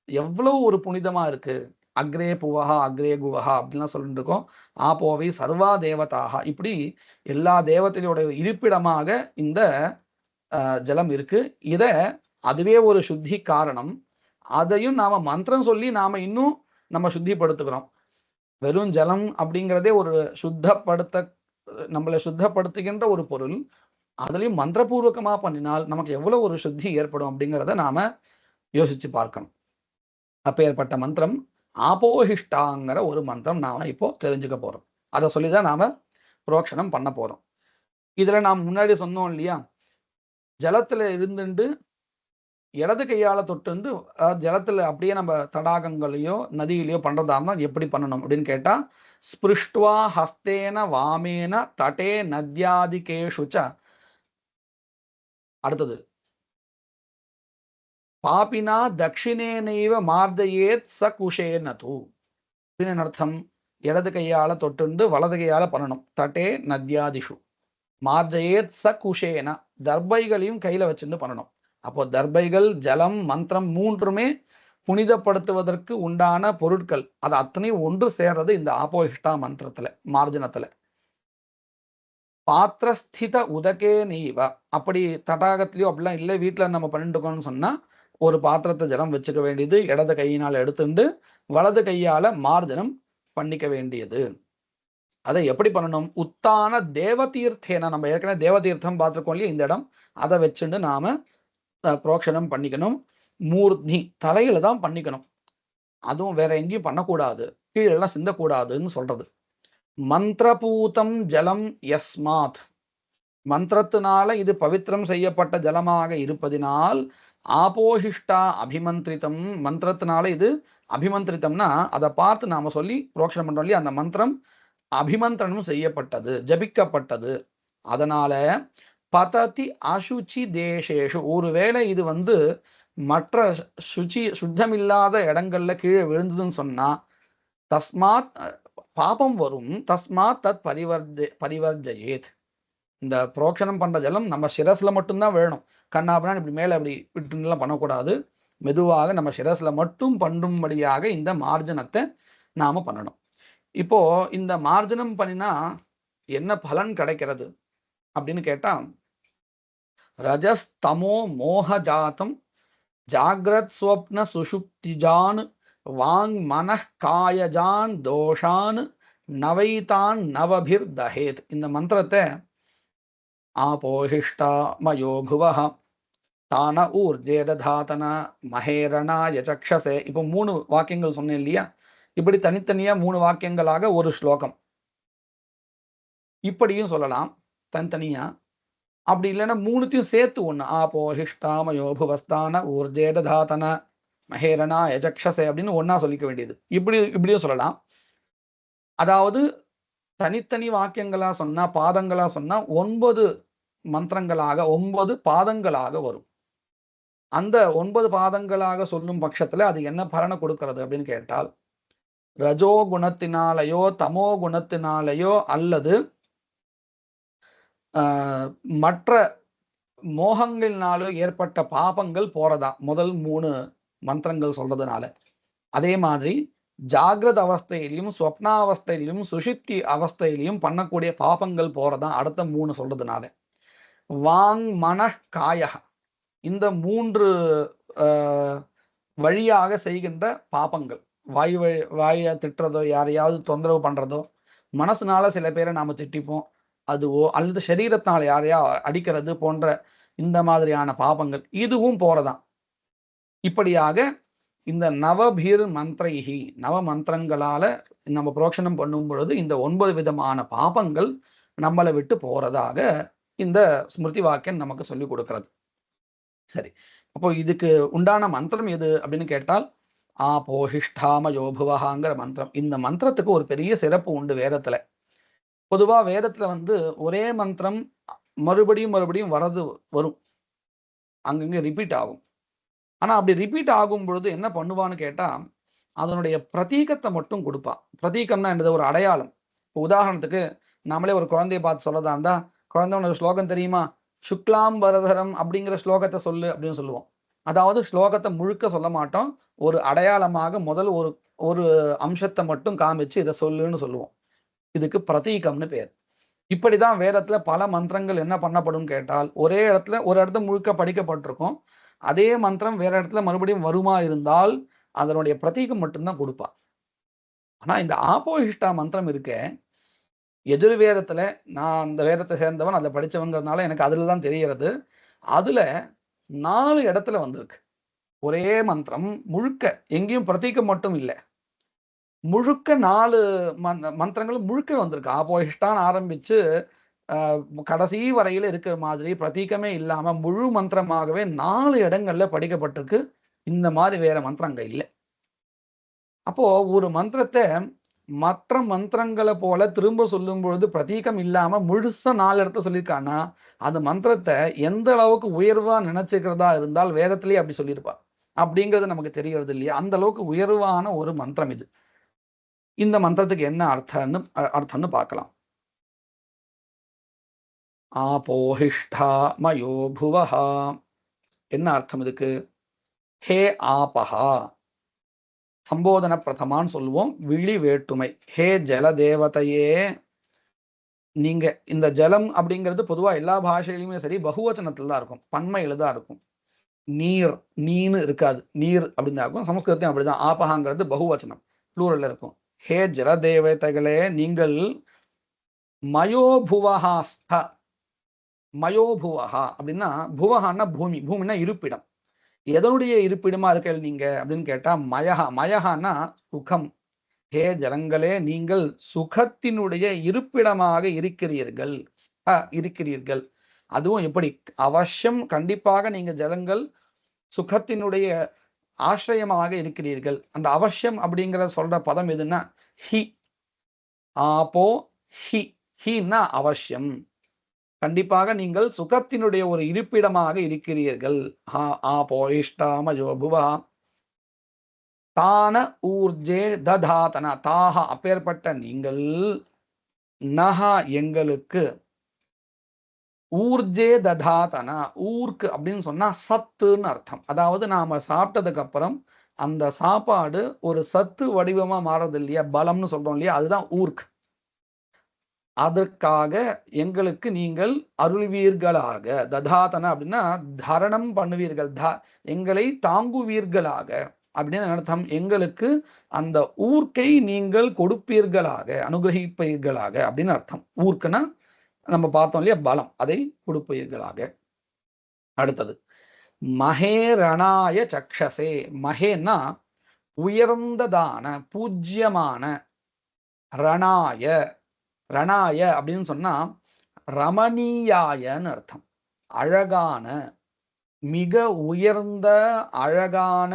எவ்வளவு ஒரு புனிதமா இருக்கு. அக்ரே புவஹா அக்ரே குவஹா அப்படின்லாம் சொல்லிட்டு இருக்கோம். ஆபோவை சர்வா தேவதாக, இப்படி எல்லா தேவதையோட இருப்பிடமாக இந்த ஜலம் இருக்கு. இத அதுவே ஒரு சுத்தி காரணம். அதையும் நாம மந்திரம் சொல்லி நாம இன்னும் நம்ம சுத்திப்படுத்துகிறோம். வெறும் ஜலம் அப்படிங்கிறதே ஒரு நம்மளை சுத்தப்படுத்துகின்ற ஒரு பொருள். அதுலயும் மந்திரபூர்வகமா பண்ணினால் நமக்கு எவ்வளவு ஒரு சுத்தி ஏற்படும் அப்படிங்கிறத நாம யோசிச்சு பார்க்கணும். அப்பேற்பட்ட மந்திரம் ஆபோஹிஷ்டாங்கிற ஒரு மந்திரம் நாம இப்போ தெரிஞ்சுக்க போறோம். அதை சொல்லிதான் நாம புரோக்ஷனம் பண்ண போறோம். இதுல நாம் முன்னாடி சொன்னோம் இல்லையா, ஜலத்துல இருந்துட்டு இடது கையால தொட்டு ஜலத்துல அப்படியே நம்ம தடாகங்களையோ நதியிலையோ பண்றதா இருந்தா எப்படி பண்ணணும் அப்படின்னு கேட்டா, ஸ்பிருஷ்டுவா ஹஸ்தேன வாமேன தட்டே நத்யாதிகேஷுச்ச. அடுத்தது பாபினா தட்சிணேனைவ மார்தயேத் ச குஷேன தூ. அப்படின்னு அர்த்தம், இடது கையால தொட்டுண்டு வலது கையால பண்ணணும். தட்டே நத்யாதிஷு மார்ஜயேத் ச குஷேன, தர்பைகளையும் கையில வச்சுட்டு பண்ணணும். அப்போ தர்பைகள், ஜலம், மந்திரம் மூன்றுமே புனிதப்படுத்துவதற்கு உண்டான பொருட்கள். அது அத்தனையும் ஒன்று சேர்றது இந்த ஆபோஹிஷ்டா மந்திரத்துல, மார்ஜனத்துல. பாத்திரஸ்தித உதகே நெய்வ, அப்படி தடாகத்திலயோ அப்படிலாம் இல்லை, வீட்டுல நம்ம பண்ணிட்டு இருக்கோம்னு சொன்னா ஒரு பாத்திரத்தை ஜலம் வச்சுக்க வேண்டியது, இடது கையினால எடுத்துட்டு வலது கையால மார்ஜனம் பண்ணிக்க வேண்டியது. அதை எப்படி பண்ணணும்? உத்தான தேவதீர்த்தேன, நம்ம ஏற்கனவே தேவதீர்த்தம் பார்த்துருக்கோம் இல்லையா இந்த இடம், அதை வச்சுட்டு நாம புரோக்ஷனம் பண்ணிக்கணும். மூர்த்தி தலையில தான் பண்ணிக்கணும். அதுவும் வேற எங்கேயும் பண்ணக்கூடாது, கீழெல்லாம் சிந்தக்கூடாதுன்னு சொல்றது. மந்திரபூதம் ஜலம் யஸ்மாத், மந்திரத்தினால இது பவித்திரம் செய்யப்பட்ட ஜலமாக இருப்பதினால் ஆபோஹிஷ்டா அபிமந்திரிதம், மந்திரத்தினால இது அபிமந்திரித்தம்னா அதை பார்த்து நாம சொல்லி புரோக்ஷனம் பண்றோம் இல்லையா, அந்த மந்திரம் அபிமந்திரணம் செய்யப்பட்டது, ஜபிக்கப்பட்டது. அதனால பததி அசுச்சி தேசேஷு, ஒருவேளை இது மற்ற சுத்தமில்லாத இடங்கள்ல கீழே விழுந்ததுன்னு சொன்னா தஸ்மாத் பாபம் வரும். தஸ்மாத் தத் பரிவர்ஜயேத். இந்த புரோக்ஷனம் பண்ற ஜலம் நம்ம சிரஸ்ல மட்டும்தான் வேணும். கண்ணாபுரான் இப்படி மேல அப்படி விட்டுலாம் பண்ணக்கூடாது. மெதுவாக நம்ம சிரஸ்ல மட்டும் பண்ணும்படியாக இந்த மார்ஜனத்தை நாம பண்ணணும். இப்போ இந்த மார்ஜனம் பண்ணினா என்ன பலன் கிடைக்கிறது அப்படின்னு கேட்டா, ரஜஸ் தமோ மோக ஜாத்தம் ஜாகிரத் ஸ்வப்ன சுஷுப்திஜான் வாங் மனः காயஜான் தோஷான் நவைதான் நவபிர் தஹேத். இந்த மந்திரத்தை ஆபோஹிஷ்டா மயோ புவஹ தான ஊர்ஜேததாதன மகேரணாய சக்ஷசே. இப்போ 3 வாக்கியங்கள் சொன்னேன் இல்லையா? இப்படி தனித்தனியா 3 வாக்கியங்களாக ஒரு ஸ்லோகம். இப்படியும் சொல்லலாம் தனித்தனியா. அப்படி இல்லைன்னா 3த்தையும் சேர்த்து ஒண்ணு. ஆபோஹிஷ்டா மயோ புவஸ்தான ஊர்ஜேததாதன மகேரணாய சக்ஷசே அப்படின்னு ஒண்ணா சொல்லிக்க வேண்டியது. இப்படியும் சொல்லலாம். அதாவது தனித்தனி வாக்கியங்களா சொன்னா, பாதங்களா சொன்னா 9 மந்திரங்களாக 9 பாதங்களாக வரும். அந்த 9 பாதங்களாக சொல்லும் பட்சத்துல அது என்ன பலனை கொடுக்கிறது அப்படின்னு கேட்டால், ரஜோ குணத்தினாலேயோ தமோ குணத்தினாலேயோ அல்லது மற்ற மோகங்களினாலோ ஏற்பட்ட பாபங்கள் போறதா முதல் 3 மந்திரங்கள் சொல்றதுனால. அதே மாதிரி ஜாகிரத அவஸ்தையிலையும் ஸ்வப்னாவஸ்தையிலையும் சுஷுப்தி அவஸ்தையிலையும் பண்ணக்கூடிய பாபங்கள் போறதா அடுத்த 3 சொல்றதுனால. வாங் மன காய இந்த 3 வழியாக செய்கின்ற பாபங்கள், வாயை திட்டுறதோ, யாரையாவது தொந்தரவு பண்றதோ, மனசுனால சில பேரை நாம திட்டிப்போம், அதுவோ அல்லது சரீரத்தினால யாரையா அடிக்கிறது போன்ற இந்த மாதிரியான பாபங்கள் இதுவும் போறதான். இப்படியாக இந்த நவபீர் மந்திரைஹி நவ மந்திரங்களால நம்ம புரோக்ஷனம் பண்ணும் பொழுது இந்த 9 விதமான பாபங்கள் நம்மளை விட்டு போறதாக இந்த ஸ்மிருதி வாக்கியம் நமக்கு சொல்லி கொடுக்கிறது. சரி, அப்போ இதுக்கு உண்டான மந்திரம் எது அப்படின்னு கேட்டால் ஆபோஹிஷ்டாமயோ புவஹாங்கிற மந்திரம். இந்த மந்திரத்துக்கு ஒரு பெரிய சிறப்பு உண்டு வேதத்துல. பொதுவா வேதத்துல ஒரே மந்திரம் மறுபடியும் மறுபடியும் வரும், அங்கங்க ரிப்பீட் ஆகும். ஆனா அப்படி ரிப்பீட் ஆகும் பொழுது என்ன பண்ணுவான்னு கேட்டா, அதனுடைய பிரதீகத்தை மட்டும் கொடுப்பா. பிரதீகம்னா என்னது? ஒரு அடையாளம். இப்போ உதாரணத்துக்கு நாமளே ஒரு குழந்தைய பார்த்து சொல்லதா இருந்தா, குழந்தை உனக்கு ஸ்லோகம் தெரியுமா? சுக்லாம் பரதரம் அப்படிங்கிற ஸ்லோகத்தை சொல்லு அப்படின்னு சொல்லுவோம். அதாவது ஸ்லோகத்தை முழுக்க சொல்ல மாட்டோம், ஒரு அடையாளமாக முதல் ஒரு அம்சத்தை மட்டும் காமிச்சு இதை சொல்லுன்னு சொல்லுவோம். இதுக்கு பிரதீகம்னு பேர். இப்படிதான் வேதத்துல பல மந்திரங்கள் என்ன பண்ணப்படும் கேட்டால், ஒரே இடத்துல ஒரு இடத்துல முழுக்க படிக்கப்பட்டிருக்கும், அதே மந்திரம் வேற இடத்துல மறுபடியும் வருமா இருந்தால் அதனுடைய பிரதீகம் மட்டும்தான் கொடுப்பா. ஆனா இந்த ஆபோஹிஷ்டா மந்திரம் இருக்க, எதிர்வேதத்துல நான் அந்த வேதத்தை சேர்ந்தவன், அதை படிச்சவங்கிறதுனால எனக்கு அதுல தான் தெரியறது. அதுல 4 இடத்துல வந்திருக்கு. ஒரே மந்திரம் முழுக்க, எங்கேயும் பிரதீகம் மட்டும் இல்லை, முழுக்க 4 மந்திரங்களும் முழுக்க வந்திருக்கு. ஆபோஹிஷ்டான்னு ஆரம்பிச்சு கடைசி வரையில இருக்கிற மாதிரி பிரதீகமே இல்லாம முழு மந்திரமாகவே 4 இடங்கள்ல படிக்கப்பட்டிருக்கு. இந்த மாதிரி வேற மந்திரம் அங்க இல்லை. அப்போ ஒரு மந்திரத்தை மற்ற மந்திரங்களை போல திரும்ப சொல்லும் பொழுது பிரதீகம் இல்லாம முழுசா 4 இடத்த சொல்லியிருக்கான்னா, அந்த மந்திரத்தை எந்த அளவுக்கு உயர்வா நினைச்சுக்கிறதா இருந்தால் வேதத்திலேயே அப்படி சொல்லியிருப்பா அப்படிங்கிறது நமக்கு தெரியறது இல்லையா? அந்த அளவுக்கு உயர்வான ஒரு மந்திரம் இது. இந்த மந்திரத்துக்கு என்ன அர்த்தம்னு பார்க்கலாம். ஆபோஹிஷ்டா மயோ புவஹா. என்ன அர்த்தம் இதுக்கு? ஹே ஆபஹா, சம்போதன பிரதமான்னு சொல்லுவோம், விழி வேற்றுமை. ஹே ஜல தேவதையே, நீங்க இந்த ஜலம் அப்படிங்கிறது பொதுவா எல்லா பாஷையிலுமே சரி பகுவச்சனத்துல தான் இருக்கும், பன்மையில தான் இருக்கும். நீர், நீன்னு இருக்காது, நீர் அப்படின்னு தான் இருக்கும். சமஸ்கிருதத்தையும் அப்படிதான், ஆபஹாங்கிறது பகுவச்சனம், ப்ளூரல்ல இருக்கும். ஹே ஜல தேவதைகளே, நீங்கள் மயோபுவஹாஸ்த. மயோபுவஹா அப்படின்னா, புவஹான்னா பூமி, பூமின்னா இருப்பிடம். எதனுடைய இருப்பிடமா இருக்க நீங்க அப்படின்னு கேட்டா, மயஹா, மயஹான்னா சுகம். ஹே ஜலங்களே, நீங்கள் சுகத்தினுடைய இருப்பிடமாக இருக்கிறீர்கள். இருக்கிறீர்கள். அதுவும் எப்படி? அவசியம், கண்டிப்பாக நீங்க ஜலங்கள் சுகத்தினுடைய ஆசிரியமாக இருக்கிறீர்கள். அந்த அவசியம் அப்படிங்கிற சொல்ற பதம் எதுன்னா ஹி. ஆபோ ஹி. ஹின்னா அவசியம், கண்டிப்பாக நீங்கள் சுகத்தினுடைய ஒரு இருப்பிடமாக இருக்கிறீர்கள். ஆபோயிஷ்டாமயோ புவா தான ஊர்ஜே ததாதன. தாஹ அப்பேற்பட்ட நீங்கள், நஹா எங்களுக்கு, ஊர்ஜே ததாதன, ஊர்க்கு அப்படின்னு சொன்னா சத்துன்னு அர்த்தம். அதாவது நாம சாப்பிட்டதுக்கு அப்புறம் அந்த சாப்பாடு ஒரு சத்து வடிவமா மாறுறது இல்லையா, பலம்னு சொல்றோம் இல்லையா, அதுதான் ஊர்க். அதற்காக எங்களுக்கு நீங்கள் அருள்வீர்களாக. ததாதன அப்படின்னா தரணம் பண்ணுவீர்கள், எங்களை தாங்குவீர்களாக அப்படின்னு அர்த்தம். எங்களுக்கு அந்த ஊர்க்கை நீங்கள் கொடுப்பீர்களாக, அனுகிரகிப்பீர்களாக அப்படின்னு அர்த்தம். ஊர்க்குன்னா நம்ம பார்த்தோம் இல்லையா, பலம், அதை கொடுப்பீர்களாக. அடுத்தது மகேரணாய சக்ஷசே. மகேன்னா உயர்ந்ததான, பூஜ்யமான, ரணாய. ரணாய அப்படின்னு சொன்னா ரமணீயாயன்னு அர்த்தம். அழகான, மிக உயர்ந்த அழகான,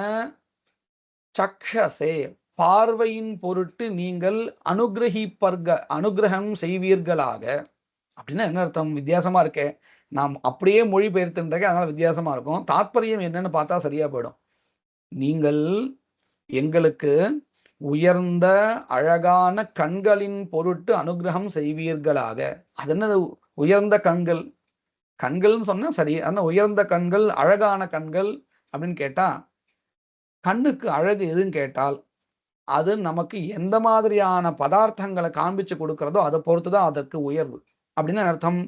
சக்ஷசே பார்வையின் பொருட்டு நீங்கள் அனுகிரகம் செய்வீர்களாக. அப்படின்னா என்ன அர்த்தம்? வித்தியாசமா இருக்கே. நாம் அப்படியே மொழிபெயர்த்துன்றே, அதனால வித்தியாசமா இருக்கும். தாத்பரியம் என்னன்னு பார்த்தா சரியா போயிடும். நீங்கள் எங்களுக்கு உயர்ந்த அழகான கண்களின் பொருட்டு அனுகிரகம் செய்வீர்களாக. அது என்னது உயர்ந்த கண்கள்? கண்கள்னு சொன்னா சரி, அந்த உயர்ந்த கண்கள், அழகான கண்கள் அப்படின்னு கேட்டா, கண்ணுக்கு அழகு எதுன்னு கேட்டால் அது நமக்கு எந்த மாதிரியான பதார்த்தங்களை காண்பிச்சு கொடுக்கிறதோ அதை பொறுத்துதான் அதற்கு உயர்வு. அப்படின்னு அர்த்தம்.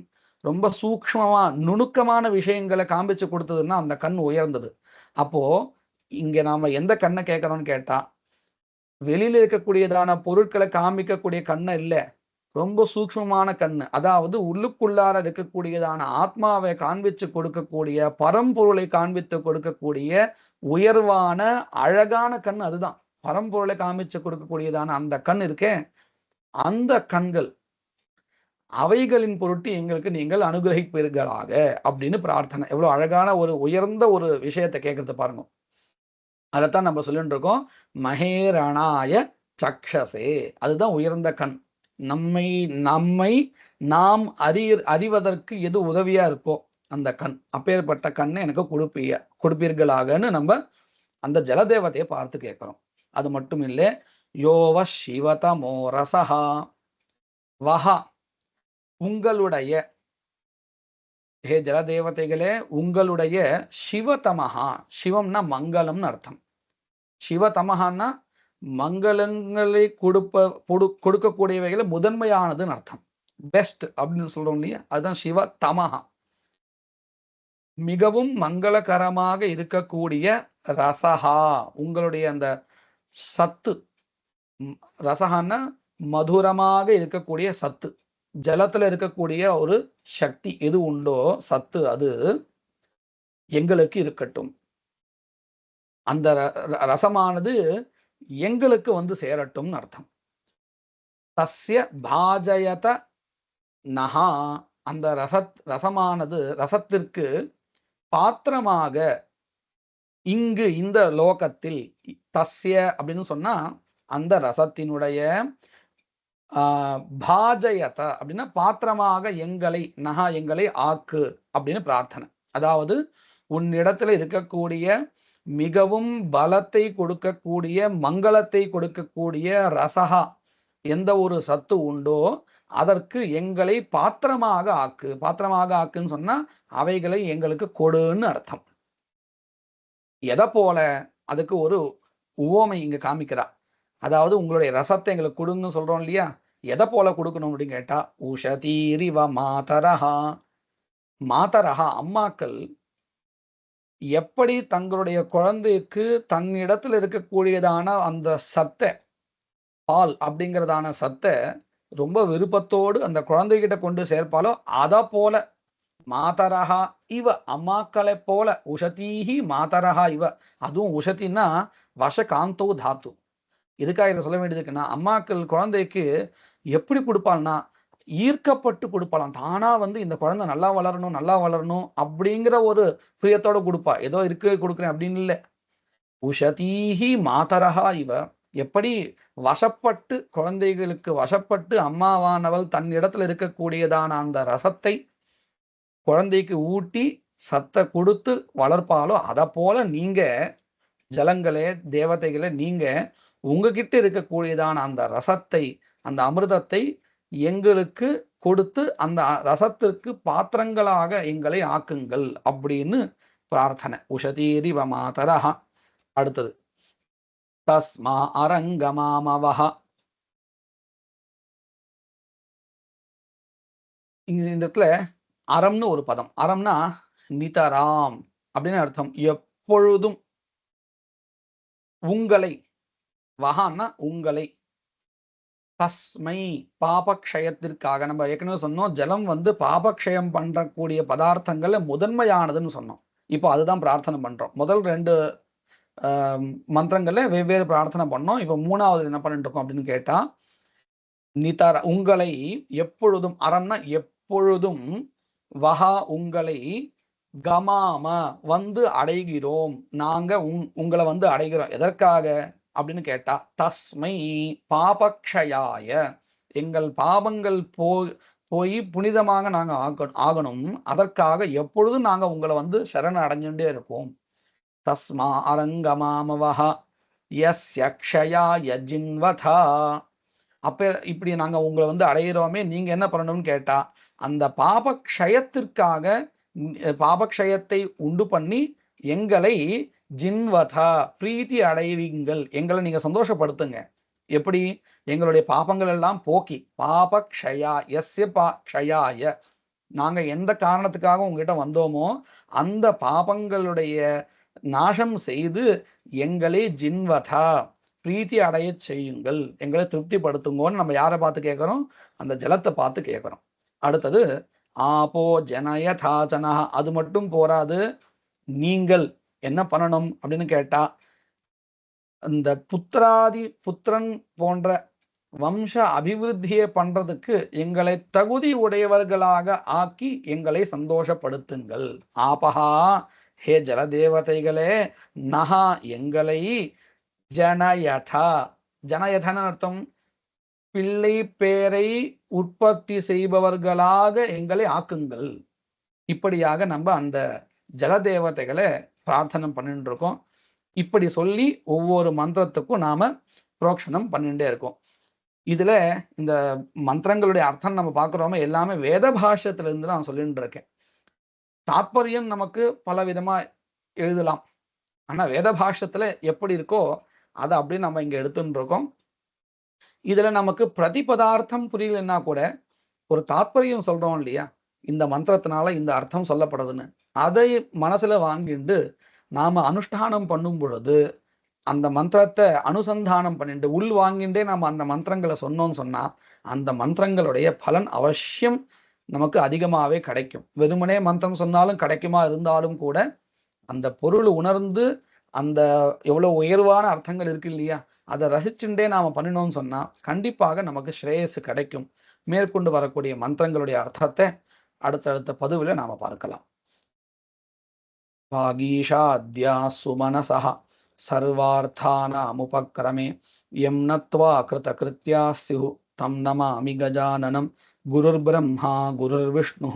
ரொம்ப சூக்ஷ்மமா நுணுக்கமான விஷயங்களை காண்பிச்சு கொடுத்ததுன்னா அந்த கண் உயர்ந்தது. அப்போ இங்க நாம எந்த கண்ணை கேட்கறோம்னு கேட்டா, வெளியில இருக்கக்கூடியதான பொருட்களை காண்பிக்கக்கூடிய கண்ணை இல்லை, ரொம்ப சூக்ஷ்மமான கண்ணு, அதாவது உள்ளுக்குள்ளார இருக்கக்கூடியதான ஆத்மாவை காண்பிச்சு கொடுக்கக்கூடிய, பரம்பொருளை காண்பித்து கொடுக்கக்கூடிய உயர்வான அழகான கண். அதுதான் பரம்பொருளை காண்பிச்சு கொடுக்கக்கூடியதான அந்த கண் இருக்கே, அந்த கண்கள், அவைகளின் பொருட்டு எங்களுக்கு நீங்கள் அனுகிரகிப்பீர்களாக அப்படின்னு பிரார்த்தனை. எவ்வளவு அழகான ஒரு உயர்ந்த ஒரு விஷயத்தை கேட்கறது பாருங்க. அதைத்தான் நம்ம சொல்லிட்டு இருக்கோம். மகேரணாய சக்ஷசே, அதுதான் உயர்ந்த கண். நம்மை நம்மை நாம் அறிவதற்கு எது உதவியா இருக்கோ அந்த கண், அப்பேற்பட்ட கண்ணை எனக்கு கொடுப்பீர்களாகன்னு நம்ம அந்த ஜலதேவதையை பார்த்து கேட்கிறோம். அது மட்டும் இல்லை, யோவ சிவதமோ ரசஹா வஹா, உங்களுடைய, ஹே ஜலதேவதைகளே, உங்களுடைய சிவதமஹா, சிவம்னா மங்களம்னு அர்த்தம். சிவதமஹான்னா மங்களங்களை கொடுக்கக்கூடியவைகளை முதன்மையானதுன்னு அர்த்தம். பெஸ்ட் அப்படின்னு சொல்றோம் இல்லையா, அதுதான் சிவ தமஹா. மிகவும் மங்களகரமாக இருக்கக்கூடிய ரசஹா, உங்களுடைய அந்த சத்து. ரசஹான்னா மதுரமாக இருக்கக்கூடிய சத்து. ஜலத்துல இருக்கக்கூடிய ஒரு சக்தி எது உண்டோ, சத்து, அது எங்களுக்கு இருக்கட்டும். அந்த ரசமானது எங்களுக்கு வந்து சேரட்டும்னு அர்த்தம். தஸ்ய பாஜயத நஹா, அந்த ரசமானது, ரசத்திற்கு பாத்திரமாக இங்கு இந்த லோகத்தில், தஸ்ய அப்படின்னு சொன்னா அந்த ரசத்தினுடைய பாஜயத அப்படின்னா பாத்திரமாக எங்களை, நகா எங்களை ஆக்கு அப்படின்னு பிரார்த்தனை. அதாவது உன்னிடத்துல இருக்கக்கூடிய மிகவும் பலத்தை கொடுக்கக்கூடிய, மங்களத்தை கொடுக்கக்கூடிய ரசகா எந்த ஒரு சத்து உண்டோ அதற்கு எங்களை பாத்திரமாக ஆக்கு. பாத்திரமாக ஆக்குன்னு சொன்னா அவைகளை எங்களுக்கு கொடுன்னு அர்த்தம். எதை போல? அதுக்கு ஒரு உவமை இங்க காமிக்கிறா. அதாவது உங்களுடைய ரசத்தை எங்களுக்கு கொடுன்னு சொல்றோம் இல்லையா, எதை போல கொடுக்கணும் அப்படின்னு கேட்டா, உஷதீரிவ மாதரஹா. மாதரஹா அம்மாக்கள் எப்படி தங்களுடைய குழந்தைக்கு தன்னிடத்தில் இருக்கக்கூடியதான அந்த சத்தை, பால் அப்படிங்கிறதான சத்தை ரொம்ப விருப்பத்தோடு அந்த குழந்தைகிட்ட கொண்டு சேர்ப்பாலோ அத போல, மாதரஹா இவ, அம்மாக்களை போல, உஷதீஹி மாதரஹா இவ. அதுவும் உஷத்தின்னா வசகாந்தோ தாத்து. இதுக்காக இதை சொல்ல வேண்டியது இருக்குன்னா, அம்மாக்கள் குழந்தைக்கு எப்படி கொடுப்பாள்னா ஈர்க்கப்பட்டு கொடுப்பாளாம். தானா வந்து இந்த குழந்தை நல்லா வளரணும், நல்லா வளரணும் அப்படிங்கிற ஒரு பிரியத்தோட கொடுப்பா. ஏதோ இருக்கு கொடுக்குறேன் அப்படின்னு இல்லை. உஷதீஹி மாதரஹா இவ, எப்படி வசப்பட்டு, குழந்தைகளுக்கு வசப்பட்டு அம்மாவானவள் தன் இடத்துல இருக்கக்கூடியதான அந்த ரசத்தை குழந்தைக்கு ஊட்டி சத்தை கொடுத்து வளர்ப்பாலோ அதை போல நீங்க ஜலங்களே, தேவதைகளே, நீங்க உங்ககிட்ட இருக்கக்கூடியதான அந்த ரசத்தை, அந்த அமிர்தத்தை எங்களுக்கு கொடுத்து அந்த ரசத்திற்கு பாத்திரங்களாக எங்களை ஆக்குங்கள் அப்படின்னு பிரார்த்தனை. உஷதீரி வமாதரஹ. அடுத்தது தஸ்மா அரங்கமாமவஹ. இந்த இடத்துல அறம்னு ஒரு பதம். அறம்னா நிதராம் அப்படின்னு அர்த்தம். எப்பொழுதும் உங்களை, வஹான்னா உங்களை, தஸ்மை பாபக்ஷயத்திற்காக. நம்ம ஏற்கனவே சொன்னோம், ஜலம் வந்து பாபக்ஷயம் பண்றக்கூடிய பதார்த்தங்கள்ல முதன்மையானதுன்னு சொன்னோம். இப்போ அதுதான் பிரார்த்தனை பண்றோம். முதல் 2 மந்திரங்கள்ல வெவ்வேறு பிரார்த்தனை பண்ணோம். இப்போ 3வது என்ன பண்ணிட்டு இருக்கோம் அப்படின்னு கேட்டா, நிதர உங்களை எப்பொழுதும், அறம்னா எப்பொழுதும், வஹா உங்களை, கமாம வந்து அடைகிறோம். நாங்க உங்களை வந்து அடைகிறோம். எதற்காக அப்படின்னு கேட்டா, தஸ்மை பாபக்ஷயாய, எங்கள் பாபங்கள் போய் புனிதமாக நாங்க ஆகணும். அதற்காக எப்பொழுதும் நாங்க உங்களை வந்து சரண அடைஞ்சுட்டே இருக்கோம். தஸ்மா அரங்கமாமவஹ யஸ்ய க்ஷயாய ஜின்வதா. அப்ப இப்படி நாங்க உங்களை வந்து அடையிறோமே, நீங்க என்ன பண்ணணும்னு கேட்டா, அந்த பாபக்ஷயத்திற்காக பாபக்ஷயத்தை உண்டு பண்ணி எங்களை ஜின்வதா பிரீத்தி அடைவீங்கள், எங்களை நீங்க சந்தோஷப்படுத்துங்க. எப்படி? எங்களுடைய பாபங்கள் எல்லாம் போக்கி, பாபக்ஷயா யஸ்ய க்ஷயாய, நாங்க எந்த காரணத்துக்காக உங்ககிட்ட வந்தோமோ அந்த பாபங்களுடைய நாசம் செய்து எங்களை ஜின்வதா பிரீத்தி அடைய செய்யுங்கள், எங்களை திருப்திப்படுத்துங்கன்னு நம்ம யாரை பார்த்து கேட்கிறோம்? அந்த ஜலத்தை பார்த்து கேட்கிறோம். அடுத்தது ஆபோ ஜனயதாச்சனா. அது மட்டும் போராது, நீங்கள் என்ன பண்ணணும் அப்படின்னு கேட்டா, இந்த புத்திரன் போன்ற வம்ச அபிவிருத்தியை பண்றதுக்கு எங்களை தகுதி உடையவர்களாக ஆக்கி எங்களை சந்தோஷப்படுத்துங்கள். ஆபஹா, ஹே ஜலதேவதைகளே, நகா எங்களை, ஜனயதா, ஜனயதன அர்த்தம் பிள்ளை பேரை உற்பத்தி செய்பவர்களாக எங்களை ஆக்குங்கள். இப்படியாக நம்ம அந்த ஜலதேவதைகளை பிரார்த்தனை பண்ணிட்டு இருக்கோம். இப்படி சொல்லி ஒவ்வொரு மந்திரத்துக்கும் நாம புரோக்ஷனம் பண்ணிட்டே இருக்கோம். இதுல இந்த மந்திரங்களுடைய அர்த்தம் நம்ம பார்க்கிறோமே, எல்லாமே வேத பாஷ்யத்துல இருந்து நான் சொல்லிட்டு இருக்கேன். தாத்பரியம் நமக்கு பல விதமா எழுதலாம். ஆனா வேத பாஷ்யத்துல எப்படி இருக்கோ அதை அப்படியே நம்ம இங்க எடுத்துட்டு இருக்கோம். இதுல நமக்கு பிரதிபதார்த்தம் புரியலன்னா கூட ஒரு தாத்பரியம் சொல்றோம் இல்லையா, இந்த மந்திரத்தினால இந்த அர்த்தம் சொல்லப்படுதுன்னு, அதை மனசுல வாங்கிட்டு நாம அனுஷ்டானம் பண்ணும் பொழுது அந்த மந்திரத்தை அனுசந்தானம் பண்ணிட்டு உள் வாங்கிட்டே நாம அந்த மந்திரங்களை சொன்னோம்னு சொன்னா அந்த மந்திரங்களுடைய பலன் அவசியம் நமக்கு அதிகமாகவே கிடைக்கும். வெறுமனே மந்திரம் சொன்னாலும் கிடைக்குமா இருந்தாலும் கூட அந்த பொருள் உணர்ந்து அந்த எவ்வளவு உயர்வான அர்த்தங்கள் இருக்கு இல்லையா, அதை ரசிச்சுட்டே நாம பண்ணினோம்னு சொன்னா கண்டிப்பாக நமக்கு ஸ்ரேயஸ் கிடைக்கும். மேற்கொண்டு வரக்கூடிய மந்திரங்களுடைய அர்த்தத்தை அடுத்தடுத்த பதிவுல நாம பார்க்கலாம். பாகீஷாத்யா சுமனசஹ சர்வார்த்தானாமுபக்ரமே யம் நத்வா கிருதகிருத்யா ஸ்யுஹு தம் நமாமி கஜானனம். குருர் பிரம்மா குருர் விஷ்ணு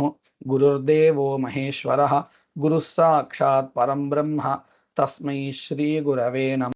குருர்தேவோ மகேஸ்வரः குருः சாக்ஷாத் பரம் பிரம்ம தஸ்மை ஸ்ரீ குரவே நமः.